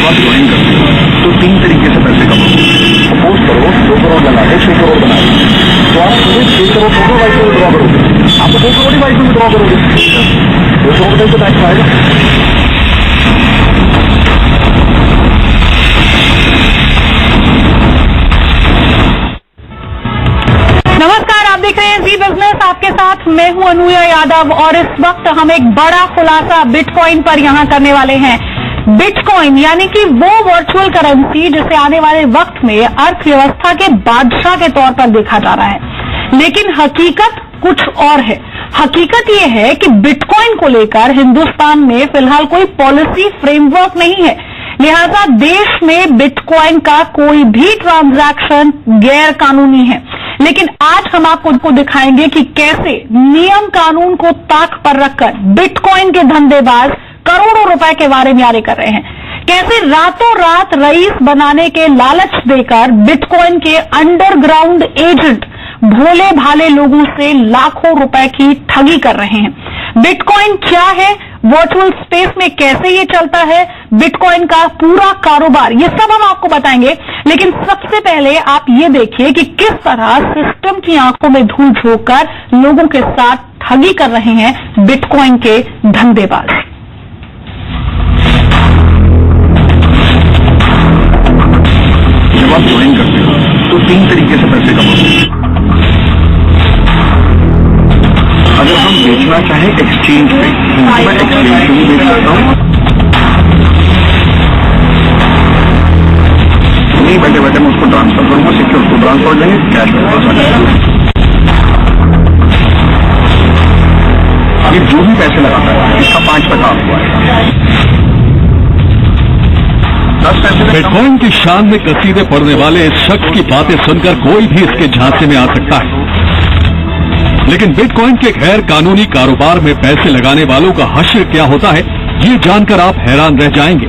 आप ज्वाइन करते हो तो 3 तरीके से पैसे कमाओ। सपोज करो 2 करोड़ लगा है, 6 करोड़ बना है, तो आप सीधे 6 करोड़ को वाइफ में विड्रॉ करोगे, आप तो 2 करोड़ ही वाइफ में विड्रॉ करोगे, 2 करोड़ का तो टैक्स आएगा। नमस्कार, आप देख रहे हैं जी बिजनेस, आपके साथ मैं हूं अनुया यादव और इस वक्त हम एक बड़ा खुलासा बिटकॉइन पर यहां करने वाले हैं। बिटकॉइन यानी कि वो वर्चुअल करेंसी जिसे आने वाले वक्त में अर्थव्यवस्था के बादशाह के तौर पर देखा जा रहा है, लेकिन हकीकत कुछ और है। हकीकत ये है कि बिटकॉइन को लेकर हिंदुस्तान में फिलहाल कोई पॉलिसी फ्रेमवर्क नहीं है, लिहाजा देश में बिटकॉइन का कोई भी ट्रांजैक्शन गैर कानूनी है। लेकिन आज हम आपको दिखाएंगे कि कैसे नियम कानून को ताक पर रखकर बिटकॉइन के धंधेबाज करोड़ों रुपए के वारे कर रहे हैं, कैसे रातों रात रईस बनाने के लालच देकर बिटकॉइन के अंडरग्राउंड एजेंट भोले भाले लोगों से लाखों रुपए की ठगी कर रहे हैं। बिटकॉइन क्या है, वर्चुअल स्पेस में कैसे ये चलता है, बिटकॉइन का पूरा कारोबार, ये सब हम आपको बताएंगे। लेकिन सबसे पहले आप ये देखिए कि किस तरह सिस्टम की आंखों में धूल झोंककर लोगों के साथ ठगी कर रहे हैं बिटकॉइन के धंधेबाज। जब आप ज्वाइन करते हो तो 3 तरीके से पैसे कमाओ। अगर हम बेचना चाहें एक्सचेंज पे, तो मैं एक्सचेंज पे भी बेच सकता हूँ, नहीं बैठे बैठे मैं उसको ट्रांसफर करूंगा, सिक्योर उसको ट्रांसफर देंगे, कैश में पास आ जाएगा। अभी जो भी पैसे लगाता है इसका 5% आपको आएगा। बिटकॉइन की शान में कसीदे पढ़ने वाले इस शख्स की बातें सुनकर कोई भी इसके झांसे में आ सकता है, लेकिन बिटकॉइन के गैर कानूनी कारोबार में पैसे लगाने वालों का हश्र क्या होता है, ये जानकर आप हैरान रह जाएंगे।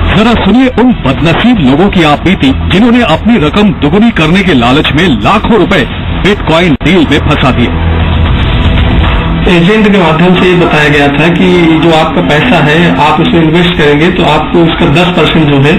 जरा सुनिए उन बदनसीब लोगों की आप बीती जिन्होंने अपनी रकम दुगुनी करने के लालच में लाखों रुपए बिटकॉइन डील में फंसा दिए। एजेंट के माध्यम से ये बताया गया था कि जो आपका पैसा है आप उसमें इन्वेस्ट करेंगे तो आपको उसका 10% जो है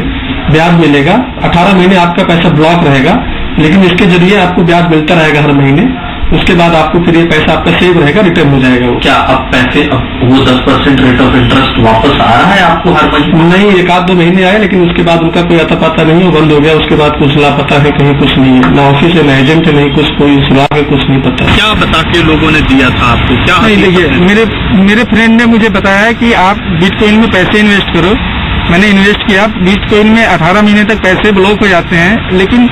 ब्याज मिलेगा। 18 महीने आपका पैसा ब्लॉक रहेगा, लेकिन इसके जरिए आपको ब्याज मिलता रहेगा हर महीने। उसके बाद आपको फिर ये पैसा आपका सेव रहेगा, रिटर्न हो जाएगा। क्या अब पैसे वो 10% रेट ऑफ इंटरेस्ट वापस आ रहा है आपको हर महीने? नहीं, 1-2 महीने आए, लेकिन उसके बाद उनका कोई अता पता नहीं, वो बंद हो गया। उसके बाद कुछ लापता है, कहीं कुछ नहीं है, ना ऑफिस है, ना एजेंट है, नहीं कुछ, कोई सुराग है, कुछ नहीं पता। क्या बता के लोगों ने दिया था आपको? क्या नहीं, देखिए मेरे फ्रेंड ने मुझे बताया कि आप बिटकॉइन में पैसे इन्वेस्ट करो। मैंने इन्वेस्ट किया। बिटकॉइन में 18 महीने तक पैसे ब्लॉक हो जाते हैं, लेकिन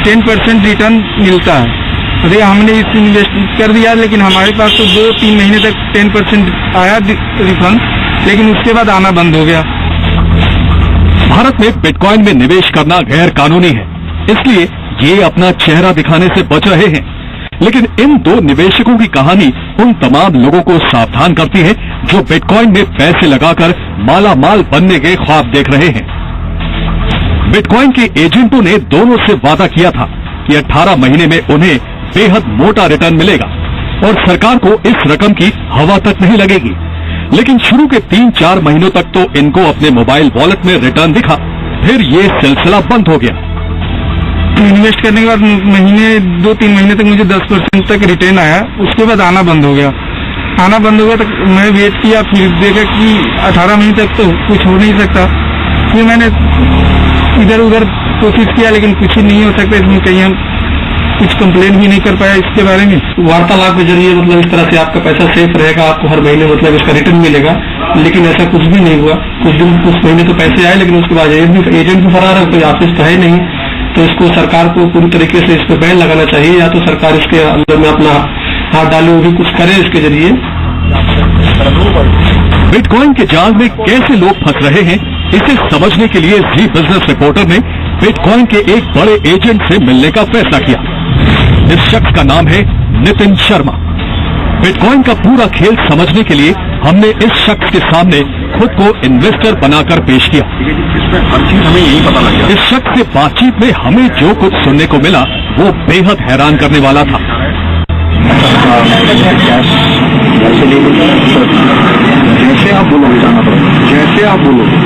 10% रिटर्न मिलता है। अरे हमने इस इन्वेस्ट कर दिया, लेकिन हमारे पास तो 2-3 महीने तक 10% आया रिफंड, लेकिन उसके बाद आना बंद हो गया। भारत में बिटकॉइन में निवेश करना गैर कानूनी है, इसलिए ये अपना चेहरा दिखाने से बच रहे हैं। लेकिन इन 2 निवेशकों की कहानी उन तमाम लोगों को सावधान करती है जो बिटकॉइन में पैसे लगाकर माला माल बनने के ख्वाब देख रहे हैं। बिटकॉइन के एजेंटों ने दोनों से वादा किया था कि 18 महीने में उन्हें बेहद मोटा रिटर्न मिलेगा और सरकार को इस रकम की हवा तक नहीं लगेगी। लेकिन शुरू के 3-4 महीनों तक तो इनको अपने मोबाइल वॉलेट में रिटर्न दिखा, फिर ये सिलसिला बंद हो गया। इन्वेस्ट करने के बाद 2-3 महीने तक मुझे 10% तक रिटर्न आया, उसके बाद आना बंद हो गया। आना बंद हो गया तो मैं वेट किया, फिर देखा कि 18 महीने तक तो कुछ हो नहीं सकता। फिर मैंने इधर उधर कोशिश किया, लेकिन कुछ ही नहीं हो सकता। इसमें कहीं हम कुछ कंप्लेन भी नहीं कर पाया इसके बारे में। वार्तालाप के जरिए मतलब इस तरह से आपका पैसा सेफ रहेगा, आपको हर महीने मतलब इसका रिटर्न मिलेगा, लेकिन ऐसा कुछ भी नहीं हुआ। कुछ महीने तो पैसे आए, लेकिन उसके बाद एजेंट भी फरार है, कोई ऑफिस तो है नहीं। तो इसको सरकार को पूरी तरीके से इस पर बैन लगाना चाहिए, या तो सरकार इसके अंदर में अपना हाथ डाले, वो भी कुछ करे इसके जरिए। बिटकॉइन के जाल में कैसे लोग फंस रहे हैं, इसे समझने के लिए जी बिजनेस रिपोर्टर ने बिटकॉइन के एक बड़े एजेंट से मिलने का फैसला किया। इस शख्स का नाम है नितिन शर्मा। बिटकॉइन का पूरा खेल समझने के लिए हमने इस शख्स के सामने खुद को इन्वेस्टर बनाकर पेश किया। इसमें हर चीज हमें यही पता लग गया। इस शख्स से बातचीत में हमें जो कुछ सुनने को मिला वो बेहद हैरान करने वाला था। जैसे आप बोलोगे जाना पड़ेगा, जैसे आप बोलोगे।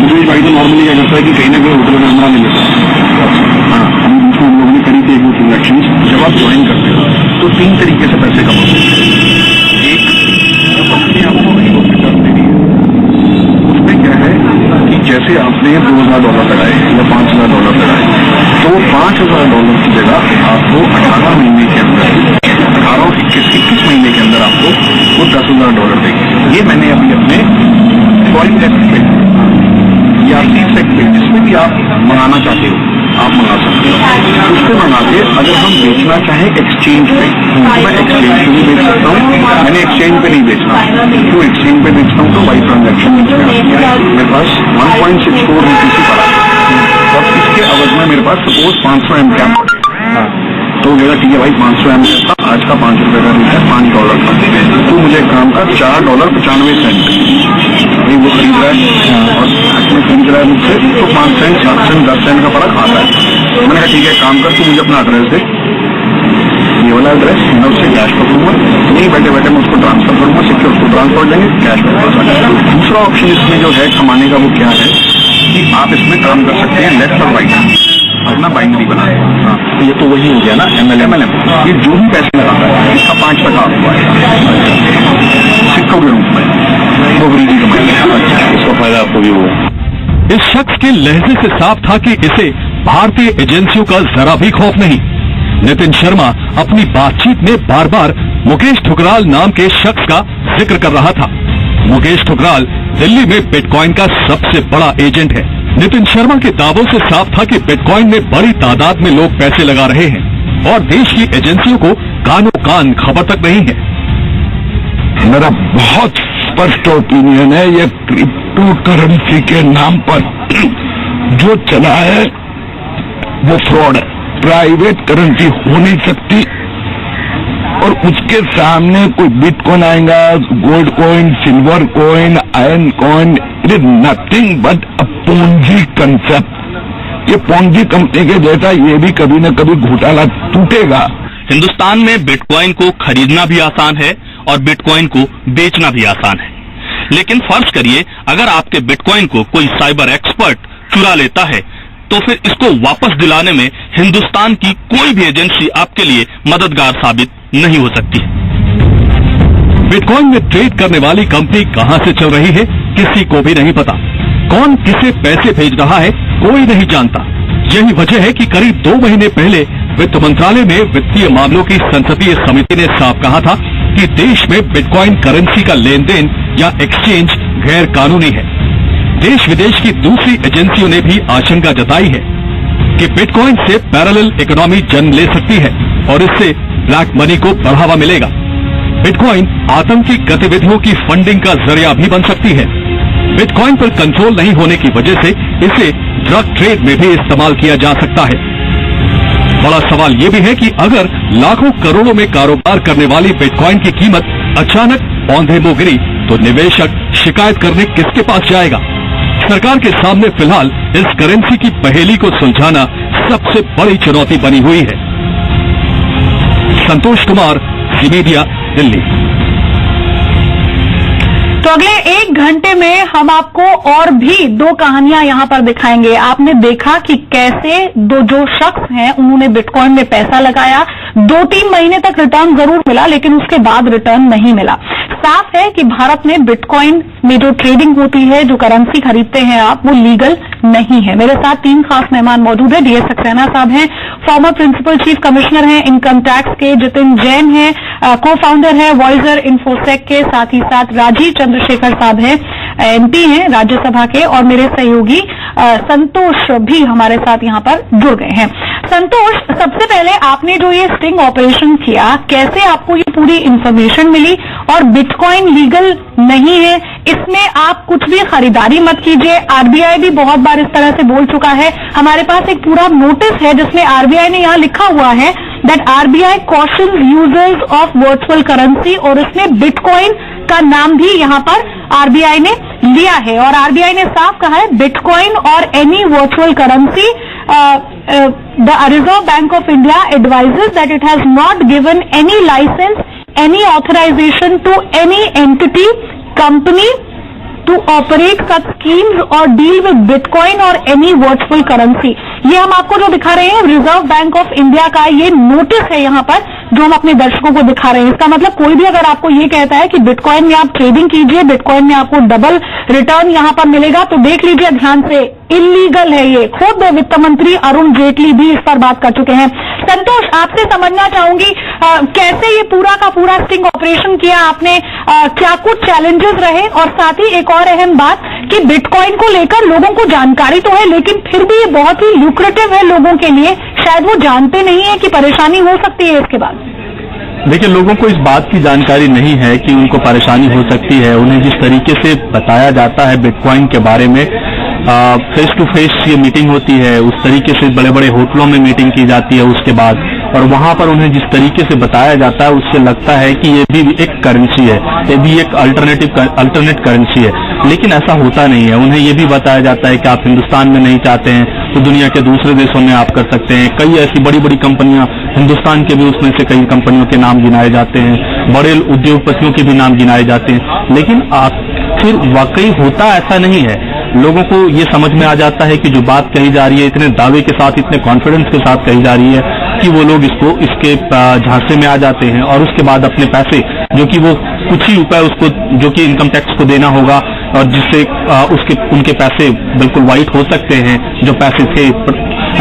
मुझे भाई तो नॉर्मली क्या करता है कि कहीं ना कहीं होटलों में हमारा मिलेगा। हाँ, अभी बीच में हम लोगों ने करी थी एक दो ट्रांजेक्शन। जब आप ज्वाइन करते हो तो 3 तरीके से पैसे कमाते हैं। एक, कंपनी आपको रिटर्न देनी है। उसमें क्या है कि जैसे आपने $2,000 लगाए या $5,000 लगाए, तो $5,000 की जगह आपको 18 महीने के अंदर 21 महीने के अंदर आपको वो $10,000 देंगे। ये मैंने अभी अपने कॉइन एक्ट पे या सीट सेक्ट पे जिसमें भी आप मंगाना चाहते हो आप मंगा सकते हो। उससे मंगा के अगर हम बेचना चाहें एक्सचेंज पे तो मैं एक्सचेंज पे भी बेच सकता हूँ। मैंने एक्सचेंज पे नहीं बेचना, तो एक्सचेंज पे बेचता हूँ तो वाई ट्रांजेक्शन मेरे पास 1.64 रुपीज की पड़ा है। और इसके अवध में मेरे पास सपोज 500 एम कैप तो मेरा ठीक है भाई 500 एम का आज का ₹5 का लीटर $5 का, तो मुझे काम का $4.95 भाई वो खरीद रहा है और में खरीद रहा है मुझसे, तो 5 सेंट 7 सेंट 10 सेंट का फर्क आता है। मैंने कहा ठीक है काम कर, तू मुझे अपना एड्रेस दे, ये वाला एड्रेस, मैं उससे कैश पकड़ूंगा, नहीं बैठे बैठे मैं उसको ट्रांसफर करूंगा, सिक्योर उसको ट्रांसफर देंगे कैश में। दूसरा ऑप्शन इसमें जो है कमाने का वो क्या है कि आप इसमें काम कर सकते हैं लेफ्ट और राइट, अपना बाइनरी बना। हाँ, तो ये तो वही हो गया ना MLM। ये जो भी पैसे लगाता है इसका 5% हुआ है सिक्कों के रूप में, वो वृद्धि कमाई, इसका फायदा आपको भी हुआ। इस शख्स के लहजे से साफ था कि इसे भारतीय एजेंसियों का जरा भी खौफ नहीं। नितिन शर्मा अपनी बातचीत में बार बार मुकेश ठुकराल नाम के शख्स का जिक्र कर रहा था। मुकेश ठुकराल दिल्ली में बिटकॉइन का सबसे बड़ा एजेंट है। नितिन शर्मा के दावों से साफ था कि बिटकॉइन में बड़ी तादाद में लोग पैसे लगा रहे हैं और देश की एजेंसियों को कानो कान खबर तक नहीं है। मेरा बहुत स्पष्ट ओपिनियन है, ये क्रिप्टो करेंसी के नाम पर जो चला है वो फ्रॉड है। प्राइवेट करेंसी हो नहीं सकती और उसके सामने कोई बिटकॉइन आएगा, gold coin, silver coin, iron coin, it is nothing but a Ponzi concept. ये पोंजी कंपनी के जैसा ये भी कभी न कभी घोटाला टूटेगा। हिंदुस्तान में बिटकॉइन को खरीदना भी आसान है और बिटकॉइन को बेचना भी आसान है, लेकिन फर्ज करिए अगर आपके बिटकॉइन को कोई साइबर एक्सपर्ट चुरा लेता है तो फिर इसको वापस दिलाने में हिंदुस्तान की कोई भी एजेंसी आपके लिए मददगार साबित नहीं हो सकती। बिटकॉइन में ट्रेड करने वाली कंपनी कहां से चल रही है किसी को भी नहीं पता। कौन किसे पैसे भेज रहा है कोई नहीं जानता। यही वजह है कि करीब 2 महीने पहले वित्त मंत्रालय में वित्तीय मामलों की संसदीय समिति ने साफ कहा था कि देश में बिटकॉइन करेंसी का लेन देन या एक्सचेंज गैर कानूनी है। देश विदेश की दूसरी एजेंसियों ने भी आशंका जताई है कि बिटकॉइन से पैरेलल इकोनॉमी जन्म ले सकती है और इससे ब्लैक मनी को बढ़ावा मिलेगा। बिटकॉइन आतंकी गतिविधियों की फंडिंग का जरिया भी बन सकती है। बिटकॉइन पर कंट्रोल नहीं होने की वजह से इसे ड्रग ट्रेड में भी इस्तेमाल किया जा सकता है। बड़ा सवाल ये भी है कि अगर लाखों करोड़ों में कारोबार करने वाली बिटकॉइन की कीमत अचानक औंधे मुंह गिरी तो निवेशक शिकायत करने किसके पास जाएगा? सरकार के सामने फिलहाल इस करेंसी की पहेली को सुलझाना सबसे बड़ी चुनौती बनी हुई है। संतोष कुमार, जी मीडिया, दिल्ली। तो अगले 1 घंटे में हम आपको और भी 2 कहानियां यहां पर दिखाएंगे। आपने देखा कि कैसे जो शख्स हैं उन्होंने बिटकॉइन में पैसा लगाया, 2-3 महीने तक रिटर्न जरूर मिला लेकिन उसके बाद रिटर्न नहीं मिला। साफ है कि भारत में बिटकॉइन में जो ट्रेडिंग होती है, जो करेंसी खरीदते हैं आप, वो लीगल नहीं है। मेरे साथ 3 खास मेहमान मौजूद है। डीएस सक्सेना साहब हैं, फॉर्मर प्रिंसिपल चीफ कमिश्नर हैं इनकम टैक्स के। जितिन जैन हैं, को फाउंडर है वॉइजर इन्फोसेक के। साथ ही साथ राजीव चंद्रशेखर साहब हैं, MP हैं राज्यसभा के। और मेरे सहयोगी संतोष भी हमारे साथ यहां पर जुड़ गए हैं। संतोष, सबसे पहले आपने जो ये स्टिंग ऑपरेशन किया, कैसे आपको ये पूरी इंफॉर्मेशन मिली? और बिटकॉइन लीगल नहीं है, इसमें आप कुछ भी खरीदारी मत कीजिए। आरबीआई भी बहुत बार इस तरह से बोल चुका है। हमारे पास एक पूरा नोटिस है जिसमें आरबीआई ने यहां लिखा हुआ है that RBI cautions users of virtual currency, और उसमें बिटकॉइन का नाम भी यहां पर आरबीआई ने लिया है। और आरबीआई ने साफ कहा है बिटकॉइन और any virtual currency, the Reserve Bank of India advises that it has not given any license, any authorization to any entity, company to operate such schemes और डील विद बिटकॉइन और any virtual currency. ये हम आपको जो दिखा रहे हैं reserve Bank of India का ये नोटिस है यहाँ पर, जो हम अपने दर्शकों को दिखा रहे हैं। इसका मतलब कोई भी अगर आपको ये कहता है कि बिटकॉइन में आप ट्रेडिंग कीजिए, बिटकॉइन में आपको डबल रिटर्न यहाँ पर मिलेगा, तो देख लीजिए ध्यान से, इलीगल है ये। खुद वित्त मंत्री अरुण जेटली भी इस पर बात कर चुके हैं। संतोष, आपसे समझना चाहूंगी कैसे ये पूरा का पूरा स्टिंग ऑपरेशन किया आपने, क्या कुछ चैलेंजेस रहे, और साथ ही एक और अहम बात कि बिटकॉइन को लेकर लोगों को जानकारी तो है लेकिन फिर भी ये बहुत ही लुक्रेटिव है लोगों के लिए, शायद वो जानते नहीं है कि परेशानी हो सकती है इसके बाद। देखिए, लोगों को इस बात की जानकारी नहीं है कि उनको परेशानी हो सकती है। उन्हें जिस तरीके से बताया जाता है बिटकॉइन के बारे में, फेस टू फेस ये मीटिंग होती है, उस तरीके से बड़े बड़े होटलों में मीटिंग की जाती है उसके बाद, और वहां पर उन्हें जिस तरीके से बताया जाता है उससे लगता है कि ये भी एक करेंसी है, ये भी एक अल्टरनेट करेंसी है, लेकिन ऐसा होता नहीं है। उन्हें ये भी बताया जाता है कि आप हिंदुस्तान में नहीं चाहते हैं तो दुनिया के दूसरे देशों में आप कर सकते हैं। कई ऐसी बड़ी बड़ी कंपनियां, हिंदुस्तान के भी उसमें से कई कंपनियों के नाम गिनाए जाते हैं, बड़े उद्योगपतियों के भी नाम गिनाए जाते हैं, लेकिन फिर वाकई होता ऐसा नहीं है। लोगों को ये समझ में आ जाता है कि जो बात कही जा रही है इतने दावे के साथ, इतने कॉन्फिडेंस के साथ कही जा रही है कि वो लोग इसके झांसे में आ जाते हैं, और उसके बाद अपने पैसे, जो कि वो कुछ ही रुपए उसको, जो कि इनकम टैक्स को देना होगा और जिससे उनके पैसे बिल्कुल वाइट हो सकते हैं, जो पैसे थे।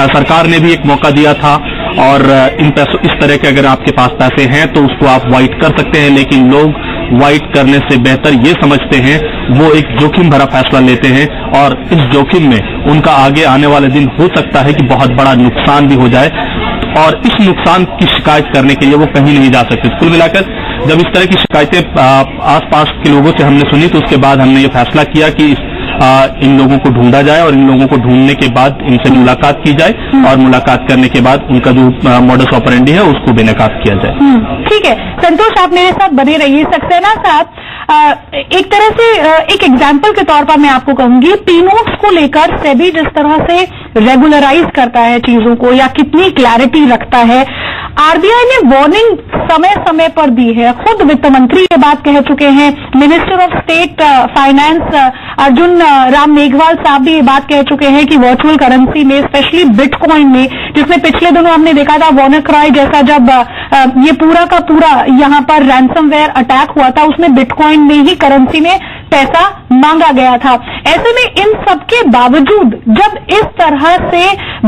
सरकार ने भी एक मौका दिया था, और इन पैसों, इस तरह के अगर आपके पास पैसे हैं तो उसको आप वाइट कर सकते हैं, लेकिन लोग वाइट करने से बेहतर ये समझते हैं, वो एक जोखिम भरा फैसला लेते हैं, और इस जोखिम में उनका आगे आने वाले दिन हो सकता है कि बहुत बड़ा नुकसान भी हो जाए, और इस नुकसान की शिकायत करने के लिए वो कहीं नहीं जा सकते। कुल मिलाकर जब इस तरह की शिकायतें आसपास के लोगों से हमने सुनी, तो उसके बाद हमने ये फैसला किया कि इन लोगों को ढूंढा जाए, और इन लोगों को ढूंढने के बाद इनसे मुलाकात की जाए, और मुलाकात करने के बाद उनका जो मॉडस ऑपरेंडी है उसको बेनकाब किया जाए। ठीक है संतोष, आप मेरे साथ बने रहिए। सक्सेना साहब, एक तरह से एक एग्जाम्पल के तौर पर मैं आपको कहूंगी, पी-नोट्स को लेकर सेबी जिस तरह से रेगुलराइज करता है चीजों को, या कितनी क्लैरिटी रखता है, आरबीआई ने वार्निंग समय समय पर दी है। खुद वित्त मंत्री ये बात कह चुके हैं, minister of state finance Arjun Ram Meghwal साहब भी ये बात कह चुके हैं कि वर्चुअल करेंसी में, स्पेशली बिटकॉइन में, जिसमें पिछले दिनों हमने देखा था WannaCry जैसा, जब ये पूरा का पूरा यहाँ पर रैंसमवेयर अटैक हुआ था, उसमें बिटकॉइन में ही करेंसी में पैसा मांगा गया था। ऐसे में इन सबके बावजूद जब इस तरह से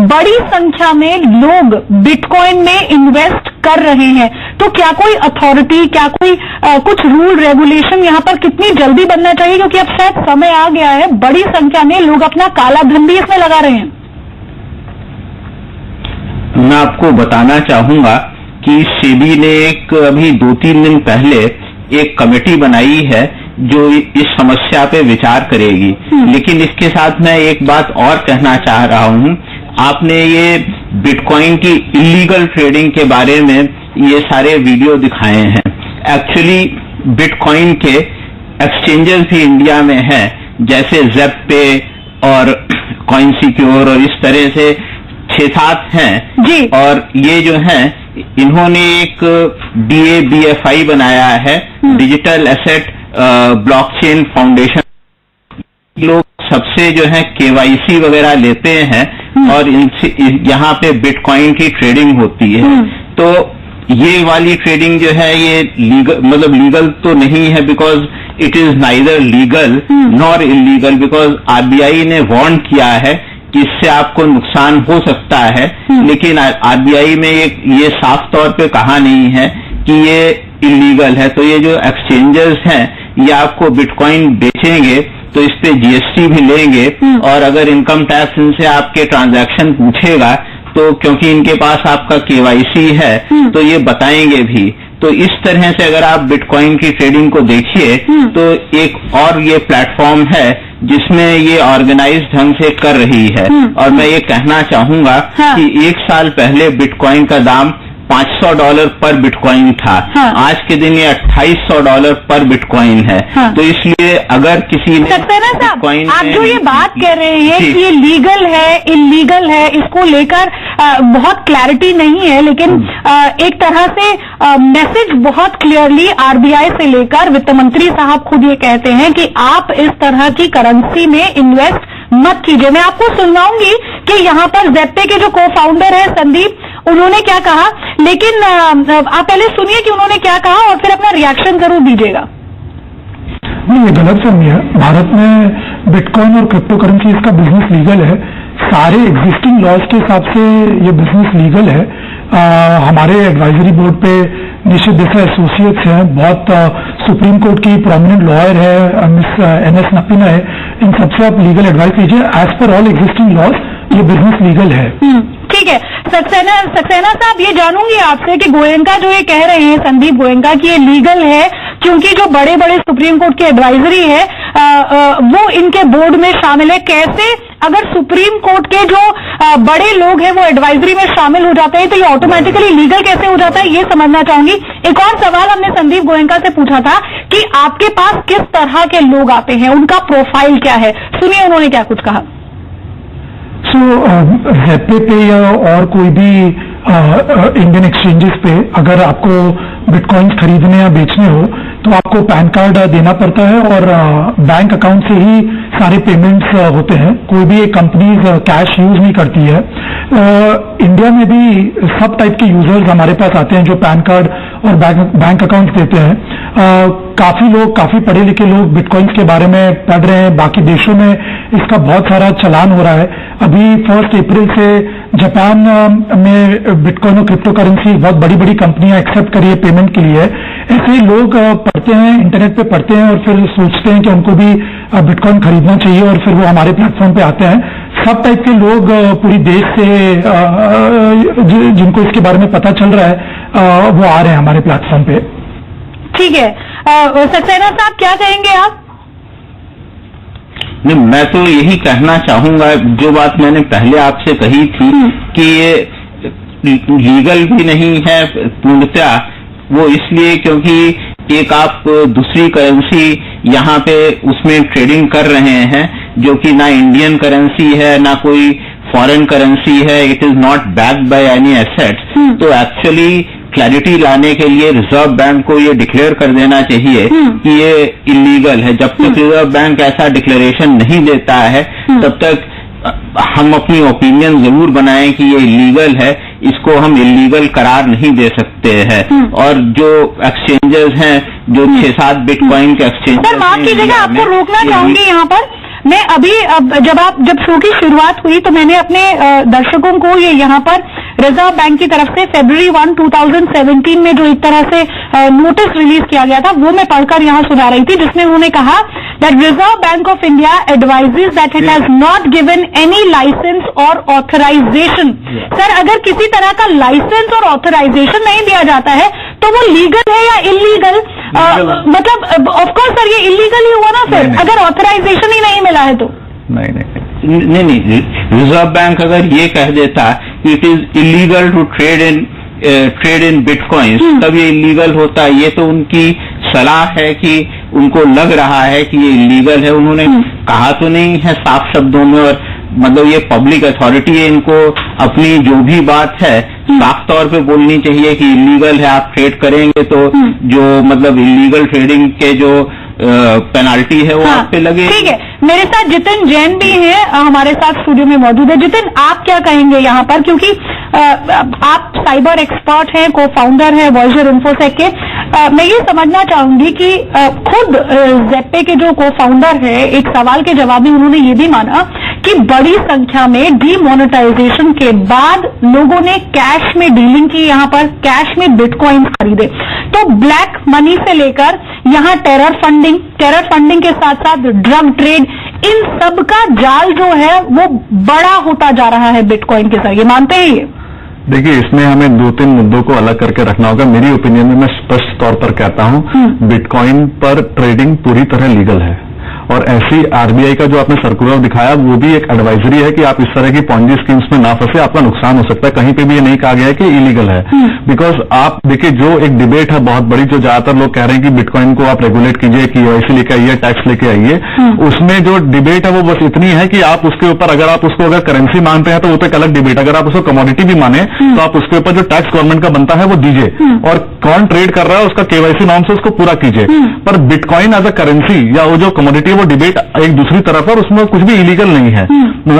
बड़ी संख्या में लोग बिटकॉइन में इन्वेस्ट कर रहे हैं, तो क्या कोई अथॉरिटी, क्या कोई कुछ रूल रेगुलेशन यहाँ पर कितनी जल्दी बनना चाहिए, क्योंकि अब शायद समय आ गया है, बड़ी संख्या में लोग अपना काला धन भी इसमें लगा रहे हैं। मैं आपको बताना चाहूंगा कि सेबी ने अभी 2-3 दिन पहले एक कमेटी बनाई है जो इस समस्या पे विचार करेगी। लेकिन इसके साथ मैं एक बात और कहना चाह रहा हूं, आपने ये बिटकॉइन की इलीगल ट्रेडिंग के बारे में ये सारे वीडियो दिखाए हैं। एक्चुअली बिटकॉइन के एक्सचेंजेस भी इंडिया में हैं, जैसे ज़ेपपे और कॉइनसिक्योर, और इस तरह से 6-7 हैं जी। और ये जो हैं, इन्होंने एक DABFI बनाया है, डिजिटल एसेट ब्लॉकचेन फाउंडेशन। लोग सबसे जो है KYC वगैरह लेते हैं, और इनसे यहाँ पे बिटकॉइन की ट्रेडिंग होती है। तो ये वाली ट्रेडिंग जो है ये लीगल, मतलब लीगल तो नहीं है, because it is neither legal nor illegal, because RBI ने वार्न किया है कि इससे आपको नुकसान हो सकता है। लेकिन RBI में ये साफ तौर पे कहा नहीं है कि ये इलीगल है। तो ये जो एक्सचेंजेस हैं, ये आपको बिटकॉइन बेचेंगे तो इस पे GST भी लेंगे, और अगर इनकम टैक्स इनसे आपके ट्रांजैक्शन पूछेगा तो क्योंकि इनके पास आपका KYC है तो ये बताएंगे भी। तो इस तरह से अगर आप बिटकॉइन की ट्रेडिंग को देखिए तो एक और ये प्लेटफॉर्म है जिसमें ये ऑर्गेनाइज ढंग से कर रही है। और मैं ये कहना चाहूंगा कि 1 साल पहले बिटकॉइन का दाम $500 पर बिटकॉइन था। आज के दिन ये $2800 पर बिटकॉइन है। तो इसलिए अगर किसी ने बिटकॉइन, आप जो ये बात कह रहे हैं कि ये लीगल है, इलीगल है, इसको लेकर बहुत क्लैरिटी नहीं है, लेकिन एक तरह से मैसेज बहुत क्लियरली आरबीआई से लेकर वित्त मंत्री साहब खुद ये कहते हैं कि आप इस तरह की करेंसी में इन्वेस्ट मत कीजिए। मैं आपको सुनवाऊंगी कि यहाँ पर जेप्पे के जो को फाउंडर है संदीप, उन्होंने क्या कहा, लेकिन आप पहले सुनिए कि उन्होंने क्या कहा और फिर अपना रिएक्शन जरूर दीजिएगा। नहीं, ये गलत फहमी है। भारत में बिटकॉइन और क्रिप्टो करेंसी का बिजनेस लीगल है। सारे एग्जिस्टिंग लॉज के हिसाब से ये बिजनेस लीगल है। हमारे एडवाइजरी बोर्ड पे निशित देसाई एसोसिएट्स हैं, बहुत सुप्रीम कोर्ट की प्रोमिनेंट लॉयर है मिस NS नपीना है, इन सबसे आप लीगल एडवाइस लीजिए। As per all existing laws ये बिजनेस लीगल है। ठीक है, सक्सेना साहब, ये जानूंगी आपसे कि गोयनका जो ये कह रहे हैं, संदीप गोयनका, कि ये लीगल है क्योंकि जो बड़े बड़े सुप्रीम कोर्ट की एडवाइजरी है वो इनके बोर्ड में शामिल है। कैसे, अगर सुप्रीम कोर्ट के जो बड़े लोग हैं वो एडवाइजरी में शामिल हो जाते हैं तो ये ऑटोमेटिकली लीगल कैसे हो जाता है, ये समझना चाहूंगी। एक और सवाल हमने संदीप गोयनका से पूछा था कि आपके पास किस तरह के लोग आते हैं, उनका प्रोफाइल क्या है, सुनिए उन्होंने क्या कुछ कहा। जेप्पे पे या और कोई भी इंडियन एक्सचेंजेस पे अगर आपको बिटकॉइंस खरीदने या बेचने हो तो आपको पैन कार्ड देना पड़ता है और बैंक अकाउंट से ही सारे पेमेंट्स होते हैं। कोई भी एक कंपनीज कैश यूज नहीं करती है। इंडिया में भी सब टाइप के यूजर्स हमारे पास आते हैं जो पैन कार्ड और बैंक अकाउंट देते हैं। काफी लोग, काफी पढ़े लिखे लोग बिटकॉइंस के बारे में पढ़ रहे हैं। बाकी देशों में इसका बहुत सारा चलान हो रहा है। अभी 1 अप्रैल से जापान में बिटकॉइन और क्रिप्टो करेंसी बहुत बड़ी बड़ी कंपनियां एक्सेप्ट करी है पेमेंट के लिए। ऐसे ही लोग पढ़ते हैं, इंटरनेट पे पढ़ते हैं और फिर सोचते हैं कि उनको भी बिटकॉइन खरीदना चाहिए और फिर वो हमारे प्लेटफॉर्म पे आते हैं। सब टाइप के लोग पूरी देश से जिनको इसके बारे में पता चल रहा है वो आ रहे हैं हमारे प्लेटफॉर्म पे। ठीक है, सक्सेना साहब क्या कहेंगे आप? नहीं, मैं तो यही कहना चाहूंगा, जो बात मैंने पहले आपसे कही थी कि ये लीगल भी नहीं है पूर्णतः, वो इसलिए क्योंकि एक आप दूसरी करेंसी यहाँ पे उसमें ट्रेडिंग कर रहे हैं जो कि ना इंडियन करेंसी है ना कोई फॉरेन करेंसी है, it is not backed by any assets. तो एक्चुअली क्लैरिटी लाने के लिए रिजर्व बैंक को ये डिक्लेयर कर देना चाहिए कि ये इलीगल है। जब तक रिजर्व बैंक ऐसा डिक्लेरेशन नहीं देता है तब तक हम अपनी ओपिनियन जरूर बनाएं कि ये इलीगल है, इसको हम इलीगल करार नहीं दे सकते हैं। और जो एक्सचेंजेस हैं, जो 6-7 बिटकॉइन के एक्सचेंजेस, सर माफ कीजिएगा, आपको रोकना चाहूंगी यहाँ पर। मैं अभी जब शो की शुरुआत हुई तो मैंने अपने दर्शकों को ये यहाँ पर रिजर्व बैंक की तरफ से February 1, 2017 में जो एक तरह से नोटिस रिलीज किया गया था वो मैं पढ़कर यहाँ सुना रही थी, जिसमें उन्होंने कहा that Reserve Bank of India advises that it has not given any licence और ऑथराइजेशन। सर, अगर किसी तरह का लाइसेंस और ऑथराइजेशन नहीं दिया जाता है तो वो लीगल है या इलीगल? मतलब ऑफकोर्स सर ये इलीगल ही हुआ ना फिर, अगर ऑथराइजेशन ही नहीं मिला है तो। नहीं, रिजर्व बैंक अगर ये कह देता it is illegal to trade in bitcoins तब ये इलीगल होता। ये तो उनकी सलाह है कि उनको लग रहा है कि ये इलीगल है, उन्होंने कहा तो नहीं है साफ शब्दों में। और मतलब ये पब्लिक अथॉरिटी है, इनको अपनी जो भी बात है साफ तौर पे बोलनी चाहिए कि इलीगल है, आप ट्रेड करेंगे तो जो मतलब इलीगल ट्रेडिंग के जो पेनाल्टी है वो आप पे लगे। ठीक है, मेरे साथ जितिन जैन भी हैं, हमारे साथ स्टूडियो में मौजूद है। जितिन, आप क्या कहेंगे यहाँ पर, क्योंकि आप साइबर एक्सपर्ट हैं, को फाउंडर हैं वॉयजर इन्फोसेक के। मैं ये समझना चाहूंगी कि खुद जेप्पे के जो को फाउंडर है, एक सवाल के जवाब में उन्होंने ये भी माना कि बड़ी संख्या में डीमोनेटाइजेशन के बाद लोगों ने कैश में डीलिंग की, यहाँ पर कैश में बिटकॉइन खरीदे। तो ब्लैक मनी से लेकर यहाँ टेरर फंडिंग के साथ साथ ड्रग ट्रेड, इन सब का जाल जो है वो बड़ा होता जा रहा है बिटकॉइन के साथ, ये मानते हैं ये? देखिए, इसमें हमें 2-3 मुद्दों को अलग करके रखना होगा। मेरी ओपिनियन में मैं स्पष्ट तौर पर कहता हूं बिटकॉइन पर ट्रेडिंग पूरी तरह लीगल है और ऐसी आरबीआई का जो आपने सर्कुलर दिखाया वो भी एक एडवाइजरी है कि आप इस तरह की पॉन्जी स्कीम्स में ना फंसे, आपका नुकसान हो सकता है। कहीं पे भी ये नहीं कहा गया है कि इलीगल है। बिकॉज आप देखिए जो एक डिबेट है बहुत बड़ी, जो ज्यादातर लोग कह रहे हैं कि बिटकॉइन को आप रेगुलेट कीजिए, KYC लेके आइए, टैक्स लेके आइए, उसमें जो डिबेट है वो बस इतनी है कि आप उसके ऊपर अगर करेंसी मानते हैं तो वो तो एक अलग डिबेट, अगर आप उसको कमोडिटी भी माने तो आप उसके ऊपर जो टैक्स गवर्नमेंट का बनता है वो दीजिए, और कौन ट्रेड कर रहा है उसका KYC नॉर्म से उसको पूरा कीजिए। पर बिटकॉइन एज अ करेंसी या वो जो कमोडिटी है वो डिबेट एक दूसरी तरफ है और उसमें कुछ भी इलीगल नहीं है।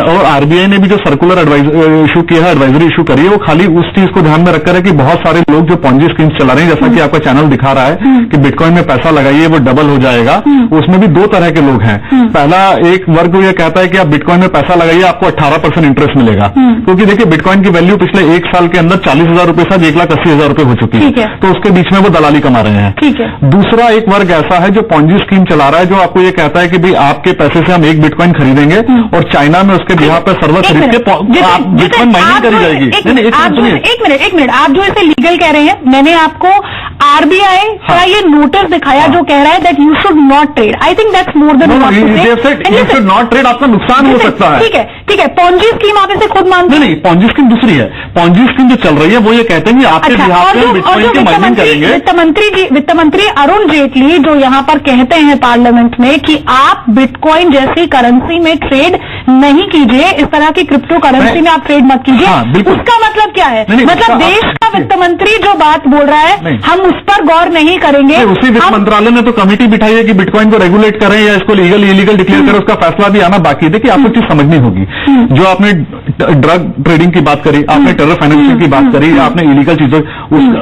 और आरबीआई ने भी जो सर्कुलर इशू किया है, एडवाइजरी इशू करी है, वो खाली उस चीज को ध्यान में रखकर है कि बहुत सारे लोग जो पॉन्जी स्कीम्स चला रहे हैं, जैसा कि आपका चैनल दिखा रहा है कि बिटकॉइन में पैसा लगाइए वो डबल हो जाएगा, उसमें भी दो तरह के लोग हैं। पहला एक वर्ग ये कहता है कि आप बिटकॉइन में पैसा लगाइए, आपको 18% इंटरेस्ट मिलेगा, क्योंकि देखिए बिटकॉइन की वैल्यू पिछले एक साल के अंदर 40,000 रुपए से 1,80,000 रुपए हो चुकी है, तो उसके बीच में वो दलाली कमा रहे हैं। दूसरा एक वर्ग ऐसा है जो पॉन्जी स्कीम चला रहा है, जो आपको ये कहता है कि भाई आपके पैसे से हम एक बिटकॉइन खरीदेंगे और चाइना में उसके बिहार पर सर्वर खरीद के बिटकॉइन माइनिंग करी जाएगी। एक मिनट, आप जो इसे लीगल कह रहे हैं, मैंने आपको आरबीआई का ये नोटिस दिखाया जो कह रहा है that you should not trade. I think that's more than you should not trade, आपका नुकसान हो सकता है। ठीक है, पॉन्जी स्कीम आप इसे खुद मानते हैं? नहीं, पॉन्जी स्कीम दूसरी है। पॉन्जी स्कीम जो चल रही है वो ये कहते हैं कि आपके बिहार पे बिटकॉइन की माइनिंग करेंगे। वित्त मंत्री अरुण जेटली जो यहाँ पर कहते हैं पार्लियामेंट में कि आप बिटकॉइन जैसी करेंसी में ट्रेड नहीं कीजिए, इस तरह की क्रिप्टो करेंसी में आप ट्रेड मत कीजिए, उसका मतलब क्या है? मतलब देश का वित्त मंत्री जो बात बोल रहा है हम उस पर गौर नहीं करेंगे। उसी वित्त मंत्रालय ने तो कमेटी बिठाई है कि बिटकॉइन को रेगुलेट करें या इसको लीगल इलीगल डिक्लेयर करें, उसका फैसला भी आना बाकी है। देखिए आपको चीज समझनी होगी, जो आपने ड्रग ट्रेडिंग की बात करी, आपने टेरर फाइनेंसिंग की बात करी, आपने इलीगल चीजों,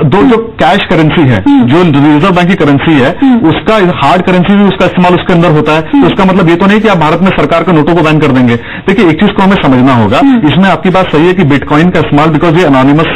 दो जो कैश करेंसी है, जो रिजर्व बैंक की करेंसी है, उसका हार्ड करेंसी भी उसका इस्तेमाल उसके अंदर होता है। तो उसका मतलब ये तो नहीं कि आप भारत में सरकार के नोटों को बैन कर देंगे। देखिए एक चीज को हमें समझना होगा, इसमें आपकी बात सही है कि बिटकॉइन का इस्तेमाल, बिकॉज ये अनोनिमस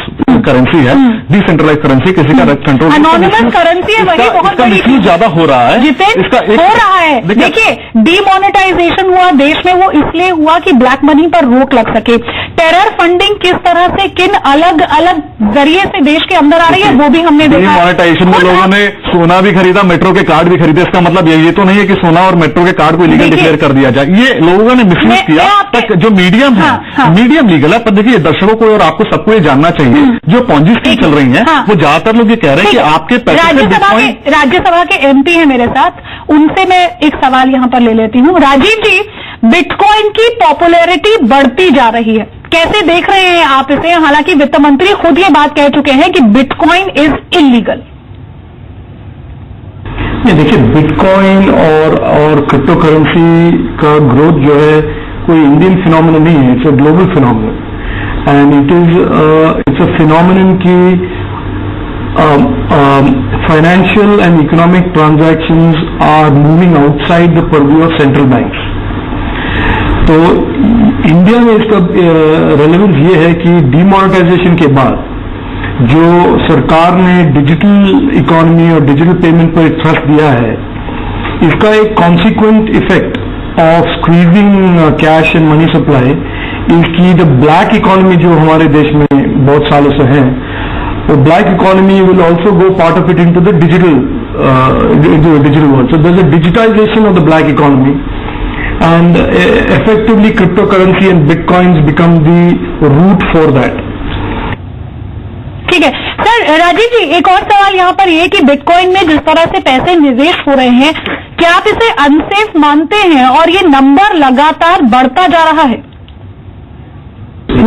करेंसी है, डिसेंट्रलाइज करेंसी, किसी का कंट्रोल, अनोनिमस करेंसी है, वही बहुत बड़ी मिसयूज ज्यादा हो रहा है, इसका हो रहा है। देखिए डीमोनेटाइजेशन हुआ देश में, वो इसलिए हुआ कि ब्लैक मनी पर रोक लग सके। टेरर फंडिंग किस तरह से किन अलग अलग जरिए से देश के अंदर आ रही है वो भी हमने देखा। डीमोनेटाइजेशन में लोगों ने सोना भी खरीदा, मेट्रो के कार्ड भी खरीदे, इसका मतलब ये तो नहीं है कि सोना और मेट्रो के कार्ड को इलीगल डिक्लेयर कर दिया जाए। ये लोगों ने मिसयूज किया। तक जो मीडियम है, मीडियम लीगल है, पर देखिए दर्शकों को और आपको सबको ये जानना चाहिए, जो पॉन्जी स्कीम चल रही है वो ज्यादातर लोग ये कह रहे हैं कि आपके पैसे। राज्यसभा के MP है मेरे साथ, उनसे मैं एक सवाल यहां पर ले लेती हूं। राजीव जी, बिटकॉइन की पॉपुलैरिटी बढ़ती जा रही है, कैसे देख रहे हैं आप इसे? हालांकि वित्त मंत्री खुद ये बात कह चुके हैं कि बिटकॉइन इज इलीगल। देखिए बिटकॉइन और क्रिप्टो करेंसी का ग्रोथ जो है कोई इंडियन फिनोमिनन नहीं है, it's a global phenomenon and it's a phenomenon की financial and economic transactions are moving outside the purview of central banks. तो इंडिया में इसका रेलेवेंस ये है कि डीमोनेटाइजेशन के बाद जो सरकार ने डिजिटल इकोनॉमी और डिजिटल पेमेंट पर ट्रस्ट दिया है, इसका एक consequent effect of squeezing cash and money supply is की द ब्लैक इकोनॉमी जो हमारे देश में बहुत सालों से है, वो black economy will also go part of it into the digital world. So there is a digitisation of the black economy and effectively cryptocurrency and bitcoins become the route for that. ठीक है sir. Rajiv जी, एक और सवाल यहाँ पर ये कि bitcoin में जिस तरह से पैसे निवेश हो रहे हैं, क्या आप इसे अनसेफ मानते हैं और ये नंबर लगातार बढ़ता जा रहा है?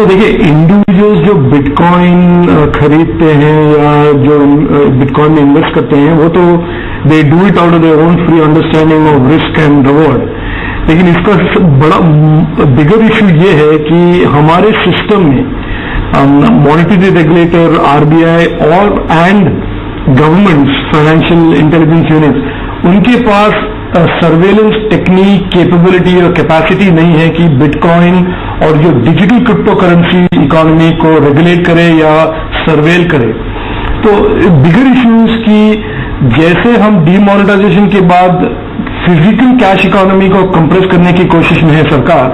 देखिए इंडिविजुअल्स जो बिटकॉइन खरीदते हैं या जो बिटकॉइन में इन्वेस्ट करते हैं, वो तो they do it out of their own free understanding of risk and reward. लेकिन इसका बड़ा बिगर इशू ये है कि हमारे सिस्टम में मॉनेटरी रेगुलेटर, आरबीआई और and governments, financial intelligence units, उनके पास सर्वेलेंस टेक्निक, कैपेबिलिटी और कैपेसिटी नहीं है कि बिटकॉइन और जो डिजिटल क्रिप्टो करेंसी इकोनॉमी को रेगुलेट करे या सर्वेल करे। तो बिगर इश्यूज की जैसे हम डीमोनेटाइजेशन के बाद फिजिकल कैश इकोनॉमी को कंप्रेस करने की कोशिश में है सरकार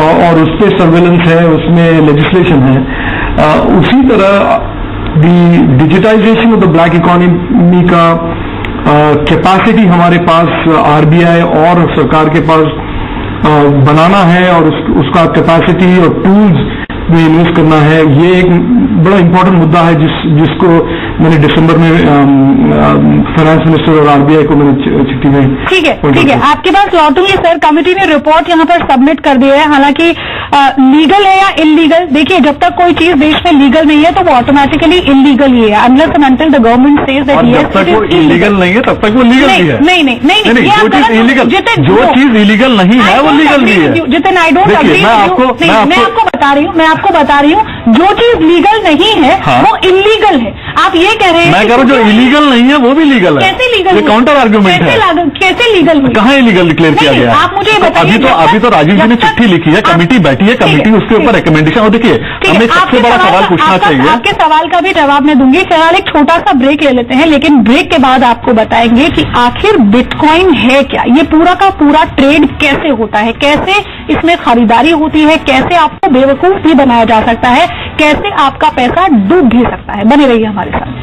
और उस पर सर्वेलेंस है, उसमें लेजिस्लेशन है, उसी तरह the digitization of the black economy का कैपेसिटी हमारे पास आरबीआई और सरकार के पास बनाना है और उसका कैपेसिटी और टूल्स में इन्वेस्ट करना है, ये एक बड़ा इंपॉर्टेंट मुद्दा है जिसको मैंने दिसंबर में फाइनेंस मिनिस्टर और आरबीआई को मैंने चिट्ठी में। ठीक है, आपके पास लौटूंगी सर। कमेटी ने रिपोर्ट यहाँ पर सबमिट कर दी है, हालांकि लीगल है या इलीगल, देखिए जब तक कोई चीज देश में लीगल नहीं है तो वो ऑटोमेटिकली इलीगल ही है, unless and until the government says that जब तक वो इलीगल नहीं है तब तक वो लीगल भी है। नहीं, जो चीज इलीगल नहीं है वो लीगल भी है। Jitin, I don't agree. मैं आपको बता रही हूँ जो चीज लीगल नहीं है वो इलीगल है। आप ये कह रहे हैं, मैं कह रहा हूँ जो इलीगल नहीं है वो भी लीगल है। कैसे लीगल? ये काउंटर आर्ग्यूमेंट है। कैसे लीगल हुई? कहाँ इलीगल डिक्लेयर किया गया? आप मुझे बताइए। अभी तो राजीव जी ने चिट्ठी लिखी है, कमेटी बैठी है, कमेटी उसके ऊपर रिकमेंडेशन। और देखिए हमें सबसे बड़ा सवाल पूछना चाहिए। आपके सवाल का भी जवाब मैं दूंगी। फिलहाल एक छोटा सा ब्रेक ले लेते हैं, लेकिन ब्रेक के बाद आपको बताएंगे कि आखिर बिटकॉइन है क्या, ये पूरा का पूरा ट्रेड कैसे होता है, कैसे इसमें खरीदारी होती है, कैसे आपको बेवकूफ भी बनाया जा सकता है, कैसे आपका पैसा डूब भी सकता है। बने रहिए हमारे साथ।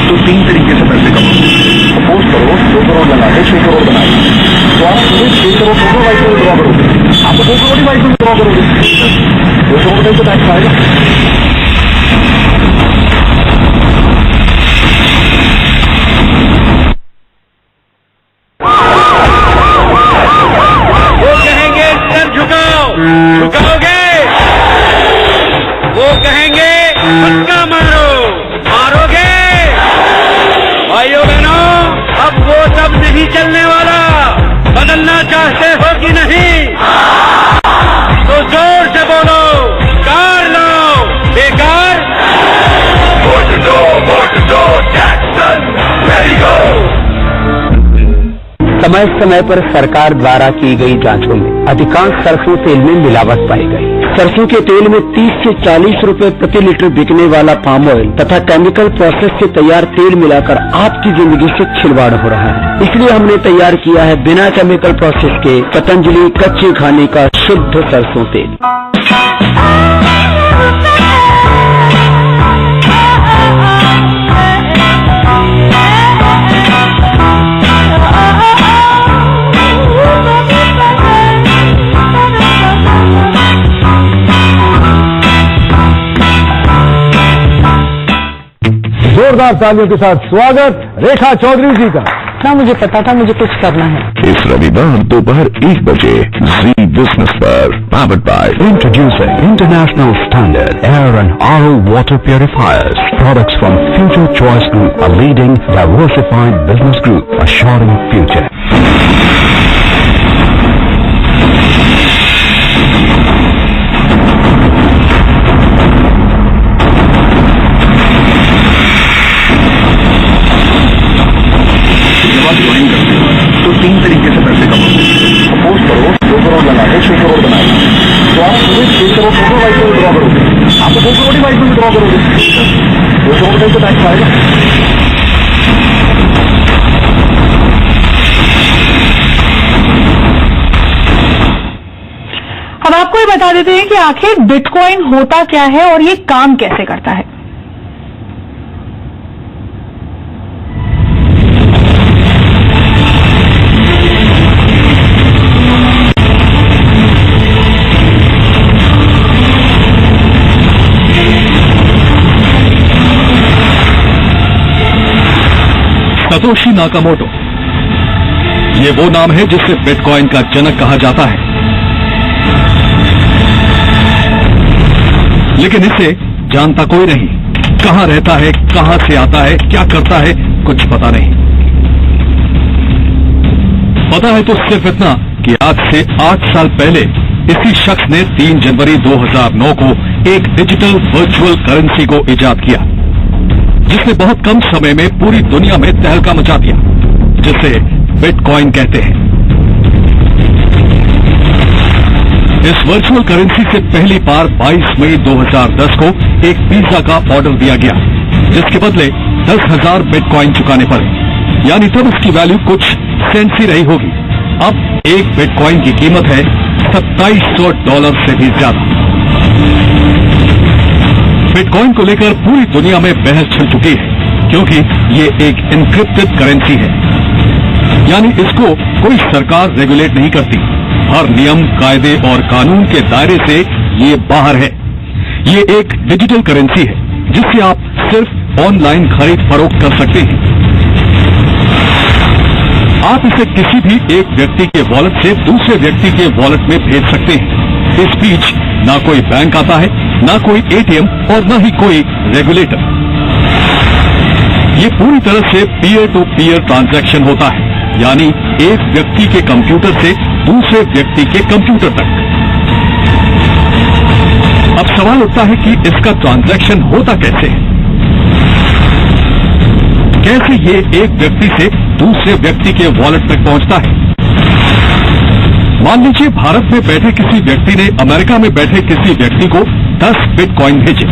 तो 3 तरीके से पैसे कमाओ। सपोज करो 2 करोड़ लगा है, 6 करोड़ बनाए, तो आप मुझे 6 करोड़ टोटल वाइस में विड्रॉ करोगे, आपको 2 करोड़ ही वाइस में विड्रॉ करोगे, 2 करोड़ का तो टैक्स आएगा। वो कहेंगे सर झुकाओ, झुकाओगे? वो कहेंगे पक्का मारो, मारोगे? भाइयों बहनों, अब वो सब नहीं चलने वाला। बदलना चाहते हो कि नहीं? तो जोर से बोलो, कार लो, बेकार। समय समय पर सरकार द्वारा की गई जांचों में अधिकांश सरसों तेल में मिलावट पाई गई। सरसों के तेल में 30 से 40 रुपए प्रति लीटर बिकने वाला पाम ऑयल तथा केमिकल प्रोसेस से तैयार तेल मिलाकर आपकी जिंदगी से खिलवाड़ हो रहा है। इसलिए हमने तैयार किया है बिना केमिकल प्रोसेस के पतंजलि कच्चे खाने का शुद्ध सरसों तेल। जोरदार तालियों के साथ स्वागत रेखा चौधरी जी का। ना मुझे पता था मुझे कुछ करना है। इस रविवार दोपहर 1 बजे जी बिजनेस पर powered by introducing international standard air and RO water purifiers products from future choice group, a leading diversified business group assuring future. तो 3 तरीके से पैसे कमाओ। सपोज करो 2 करोड़ लगा है, 6 करोड़ बनाए, तो आप मुझे 6 करोड़ टोटल वाइस में विड्रॉ करोगे, आपको 2 करोड़ ही वाइस में विड्रॉ करोगे, 2 करोड़ का तो टैक्स आएगा। अब आपको ये बता देते हैं कि आखिर बिटकॉइन होता क्या है और ये काम कैसे करता है। सतोशी नाकामोटो, ये वो नाम है जिससे बिटकॉइन का जनक कहा जाता है, लेकिन इसे जानता कोई नहीं। कहां रहता है, कहां से आता है, क्या करता है, कुछ पता नहीं। पता है तो सिर्फ इतना कि आज से 8 साल पहले इसी शख्स ने 3 जनवरी 2009 को एक डिजिटल वर्चुअल करेंसी को इजाद किया, जिसने बहुत कम समय में पूरी दुनिया में तहलका मचा दिया, जिसे बिटकॉइन कहते हैं। इस वर्चुअल करेंसी से पहली बार 22 मई 2010 को एक पिज्जा का ऑर्डर दिया गया, जिसके बदले 10,000 बिटकॉइन चुकाने पड़े। यानी तब इसकी वैल्यू कुछ सेंट्स ही रही होगी। अब एक बिटकॉइन की कीमत है $2700 से भी ज्यादा। बिटकॉइन को लेकर पूरी दुनिया में बहस छिड़ चुकी है, क्योंकि ये एक एन्क्रिप्टेड करेंसी है, यानी इसको कोई सरकार रेगुलेट नहीं करती। हर नियम, कायदे और कानून के दायरे से ये बाहर है। ये एक डिजिटल करेंसी है जिससे आप सिर्फ ऑनलाइन खरीद फरोख्त कर सकते हैं। आप इसे किसी भी एक व्यक्ति के वॉलेट से दूसरे व्यक्ति के वॉलेट में भेज सकते हैं। इस बीच ना कोई बैंक आता है, ना कोई एटीएम और न ही कोई रेगुलेटर। ये पूरी तरह से पीयर टू पीयर ट्रांजैक्शन होता है, यानी एक व्यक्ति के कंप्यूटर से दूसरे व्यक्ति के कंप्यूटर तक। अब सवाल उठता है कि इसका ट्रांजैक्शन होता कैसे है? कैसे ये एक व्यक्ति से दूसरे व्यक्ति के वॉलेट तक पहुंचता है? मान लीजिए भारत में बैठे किसी व्यक्ति ने अमेरिका में बैठे किसी व्यक्ति को 10 बिटकॉइन भेजे।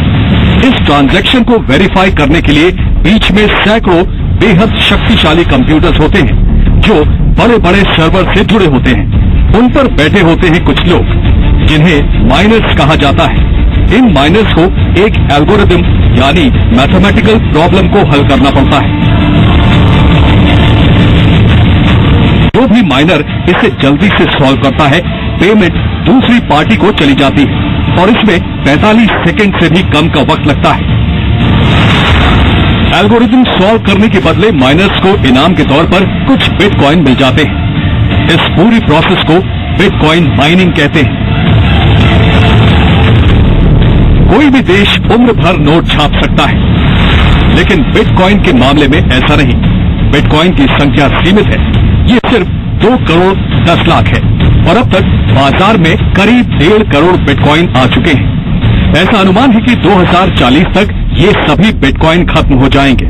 इस ट्रांजैक्शन को वेरीफाई करने के लिए बीच में सैकड़ों बेहद शक्तिशाली कंप्यूटर्स होते हैं जो बड़े बड़े सर्वर से जुड़े होते हैं। उन पर बैठे होते हैं कुछ लोग जिन्हें माइनर्स कहा जाता है। इन माइनर्स को एक एल्गोरिदम यानी मैथमेटिकल प्रॉब्लम को हल करना पड़ता है। जो भी माइनर इसे जल्दी से सॉल्व करता है, पेमेंट दूसरी पार्टी को चली जाती है और इसमें 45 सेकंड से भी कम का वक्त लगता है। एल्गोरिदम सॉल्व करने के बदले माइनर्स को इनाम के तौर पर कुछ बिटकॉइन मिल जाते हैं। इस पूरी प्रोसेस को बिटकॉइन माइनिंग कहते हैं। कोई भी देश उम्र भर नोट छाप सकता है, लेकिन बिटकॉइन के मामले में ऐसा नहीं। बिटकॉइन की संख्या सीमित है, ये सिर्फ 2 करोड़ 10 लाख है और अब तक बाजार में करीब 1.5 करोड़ बिटकॉइन आ चुके हैं। ऐसा अनुमान है कि 2040 तक ये सभी बिटकॉइन खत्म हो जाएंगे।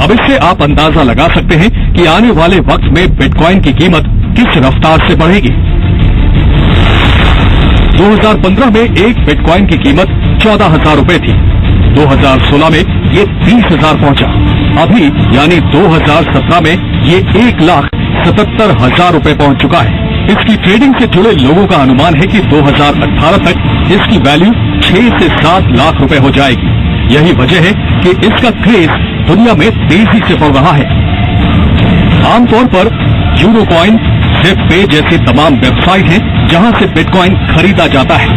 अब इससे आप अंदाजा लगा सकते हैं कि आने वाले वक्त में बिटकॉइन की कीमत किस रफ्तार से बढ़ेगी। 2015 में एक बिटकॉइन की कीमत 14,000 रुपए थी। 2016 में ये 30,000 पहुंचा। अभी यानी 2017 में ये 1,77,000 रुपए पहुंच चुका है। इसकी ट्रेडिंग से जुड़े लोगों का अनुमान है कि 2018 तक इसकी वैल्यू 6 से 7 लाख रुपए हो जाएगी। यही वजह है कि इसका क्रेज दुनिया में तेजी से बढ़ रहा है। आमतौर पर यूरोकॉइन, ज़िप-पे जैसे तमाम वेबसाइट हैं जहां से बिटकॉइन खरीदा जाता है,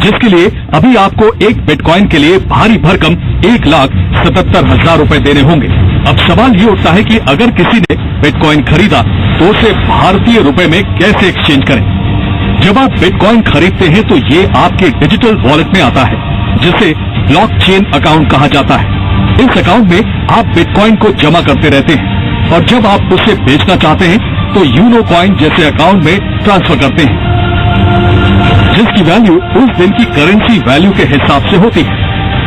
जिसके लिए अभी आपको एक बिटकॉइन के लिए भारी भरकम 1,77,000 रुपए देने होंगे। अब सवाल ये उठता है कि अगर किसी ने बिटकॉइन खरीदा तो उसे भारतीय रुपए में कैसे एक्सचेंज करें? जब आप बिटकॉइन खरीदते हैं तो ये आपके डिजिटल वॉलेट में आता है, जिसे ब्लॉकचेन अकाउंट कहा जाता है। इस अकाउंट में आप बिटकॉइन को जमा करते रहते हैं और जब आप उसे बेचना चाहते हैं तो यूनोकॉइन जैसे अकाउंट में ट्रांसफर करते हैं, जिसकी वैल्यू उस दिन की करेंसी वैल्यू के हिसाब से होती है।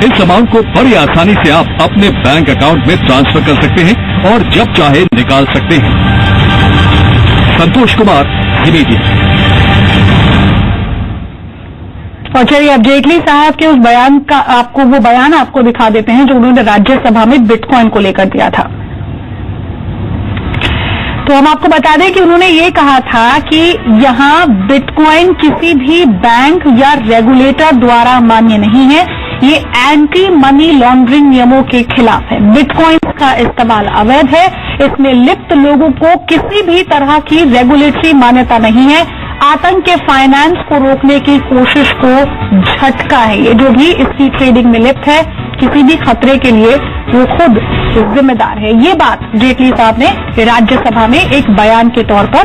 इस अमाउंट को बड़ी आसानी से आप अपने बैंक अकाउंट में ट्रांसफर कर सकते हैं और जब चाहे निकाल सकते हैं। संतोष कुमार, मीडिया। और चलिए अब जेटली साहब के उस बयान का वो बयान आपको दिखा देते हैं जो उन्होंने राज्यसभा में बिटकॉइन को लेकर दिया था। तो हम आपको बता दें कि उन्होंने ये कहा था कि यहां बिटकॉइन किसी भी बैंक या रेगुलेटर द्वारा मान्य नहीं है। ये एंटी मनी लॉन्ड्रिंग नियमों के खिलाफ है। बिटकॉइन का इस्तेमाल अवैध है। इसमें लिप्त लोगों को किसी भी तरह की रेगुलेटरी मान्यता नहीं है। आतंक के फाइनेंस को रोकने की कोशिश को झटका है। ये जो भी इसकी ट्रेडिंग में लिप्त है, किसी भी खतरे के लिए वो खुद जिम्मेदार है। ये बात जेटली साहब ने राज्यसभा में एक बयान के तौर पर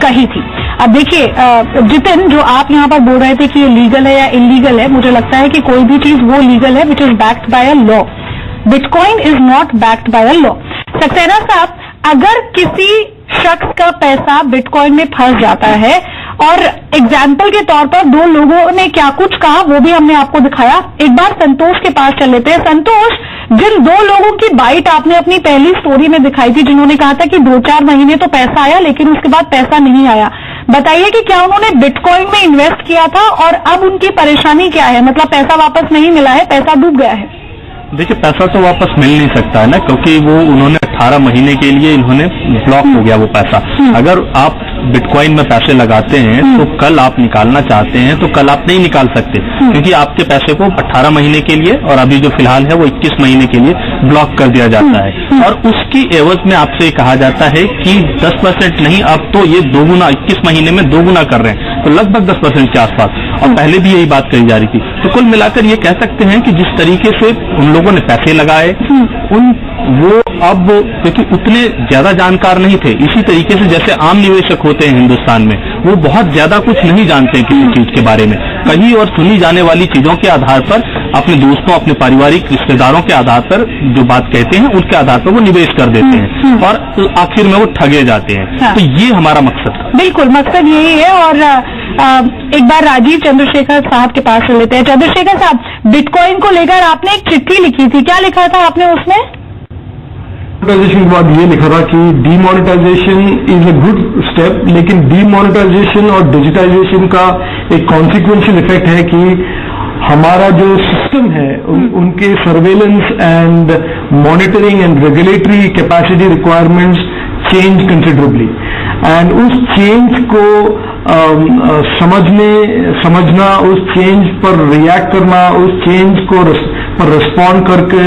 कही थी। अब देखिए जितिन, जो आप यहाँ पर बोल रहे थे कि ये लीगल है या इलीगल है, मुझे लगता है कि कोई भी चीज वो लीगल है which is backed by a law. Bitcoin is not backed by a law. Saxena साहब, अगर किसी शख्स का पैसा बिटकॉइन में फंस जाता है और एग्जाम्पल के तौर पर 2 लोगों ने क्या कुछ कहा वो भी हमने आपको दिखाया। एक बार संतोष के पास चल लेते हैं। संतोष, जिन 2 लोगों की बाइट आपने अपनी पहली स्टोरी में दिखाई थी, जिन्होंने कहा था कि 2-4 महीने तो पैसा आया लेकिन उसके बाद पैसा नहीं आया, बताइए कि क्या उन्होंने बिटकॉइन में इन्वेस्ट किया था और अब उनकी परेशानी क्या है? मतलब पैसा वापस नहीं मिला है, पैसा डूब गया है। देखिए पैसा तो वापस मिल नहीं सकता है ना, क्योंकि वो उन्होंने 18 महीने के लिए इन्होंने ब्लॉक हो गया वो पैसा। अगर आप बिटकॉइन में पैसे लगाते हैं तो कल आप निकालना चाहते हैं तो कल आप नहीं निकाल सकते, क्योंकि आपके पैसे को 18 महीने के लिए और अभी जो फिलहाल है वो 21 महीने के लिए ब्लॉक कर दिया जाता है। और उसकी एवज में आपसे कहा जाता है कि 10% नहीं, अब तो ये दोगुना 21 महीने में दोगुना कर रहे हैं, तो लगभग 10% के आसपास। और पहले भी यही बात कही जा रही थी। तो कुल मिलाकर ये कह सकते हैं कि जिस तरीके से उन लोगों ने पैसे लगाए वो अब क्योंकि उतने ज्यादा जानकार नहीं थे, इसी तरीके से जैसे आम निवेशक होते हैं हिंदुस्तान में, वो बहुत ज्यादा कुछ नहीं जानते हैं किसी चीज के बारे में। कहीं और सुनी जाने वाली चीजों के आधार पर अपने दोस्तों, अपने पारिवारिक रिश्तेदारों के आधार पर जो बात कहते हैं उसके आधार पर वो निवेश कर देते हैं और आखिर में वो ठगे जाते हैं। हाँ। तो ये हमारा मकसद है। बिल्कुल, मकसद यही है। और एक बार राजीव चंद्रशेखर साहब के पास से लेते हैं। चंद्रशेखर साहब, बिटकॉइन को लेकर आपने एक चिट्ठी लिखी थी, क्या लिखा था आपने उसमें? डिमोनेटाइजेशन के बाद ये लिखा था कि demonetisation is a good step, लेकिन डीमोनेटाइजेशन और डिजिटाइजेशन का एक कॉन्सिक्वेंशियल इफेक्ट है कि हमारा जो सिस्टम है उनके surveillance and monitoring and regulatory capacity requirements change considerably, and उस चेंज को समझना, उस चेंज पर रिएक्ट करना, उस चेंज को पर रिस्पॉन्ड करके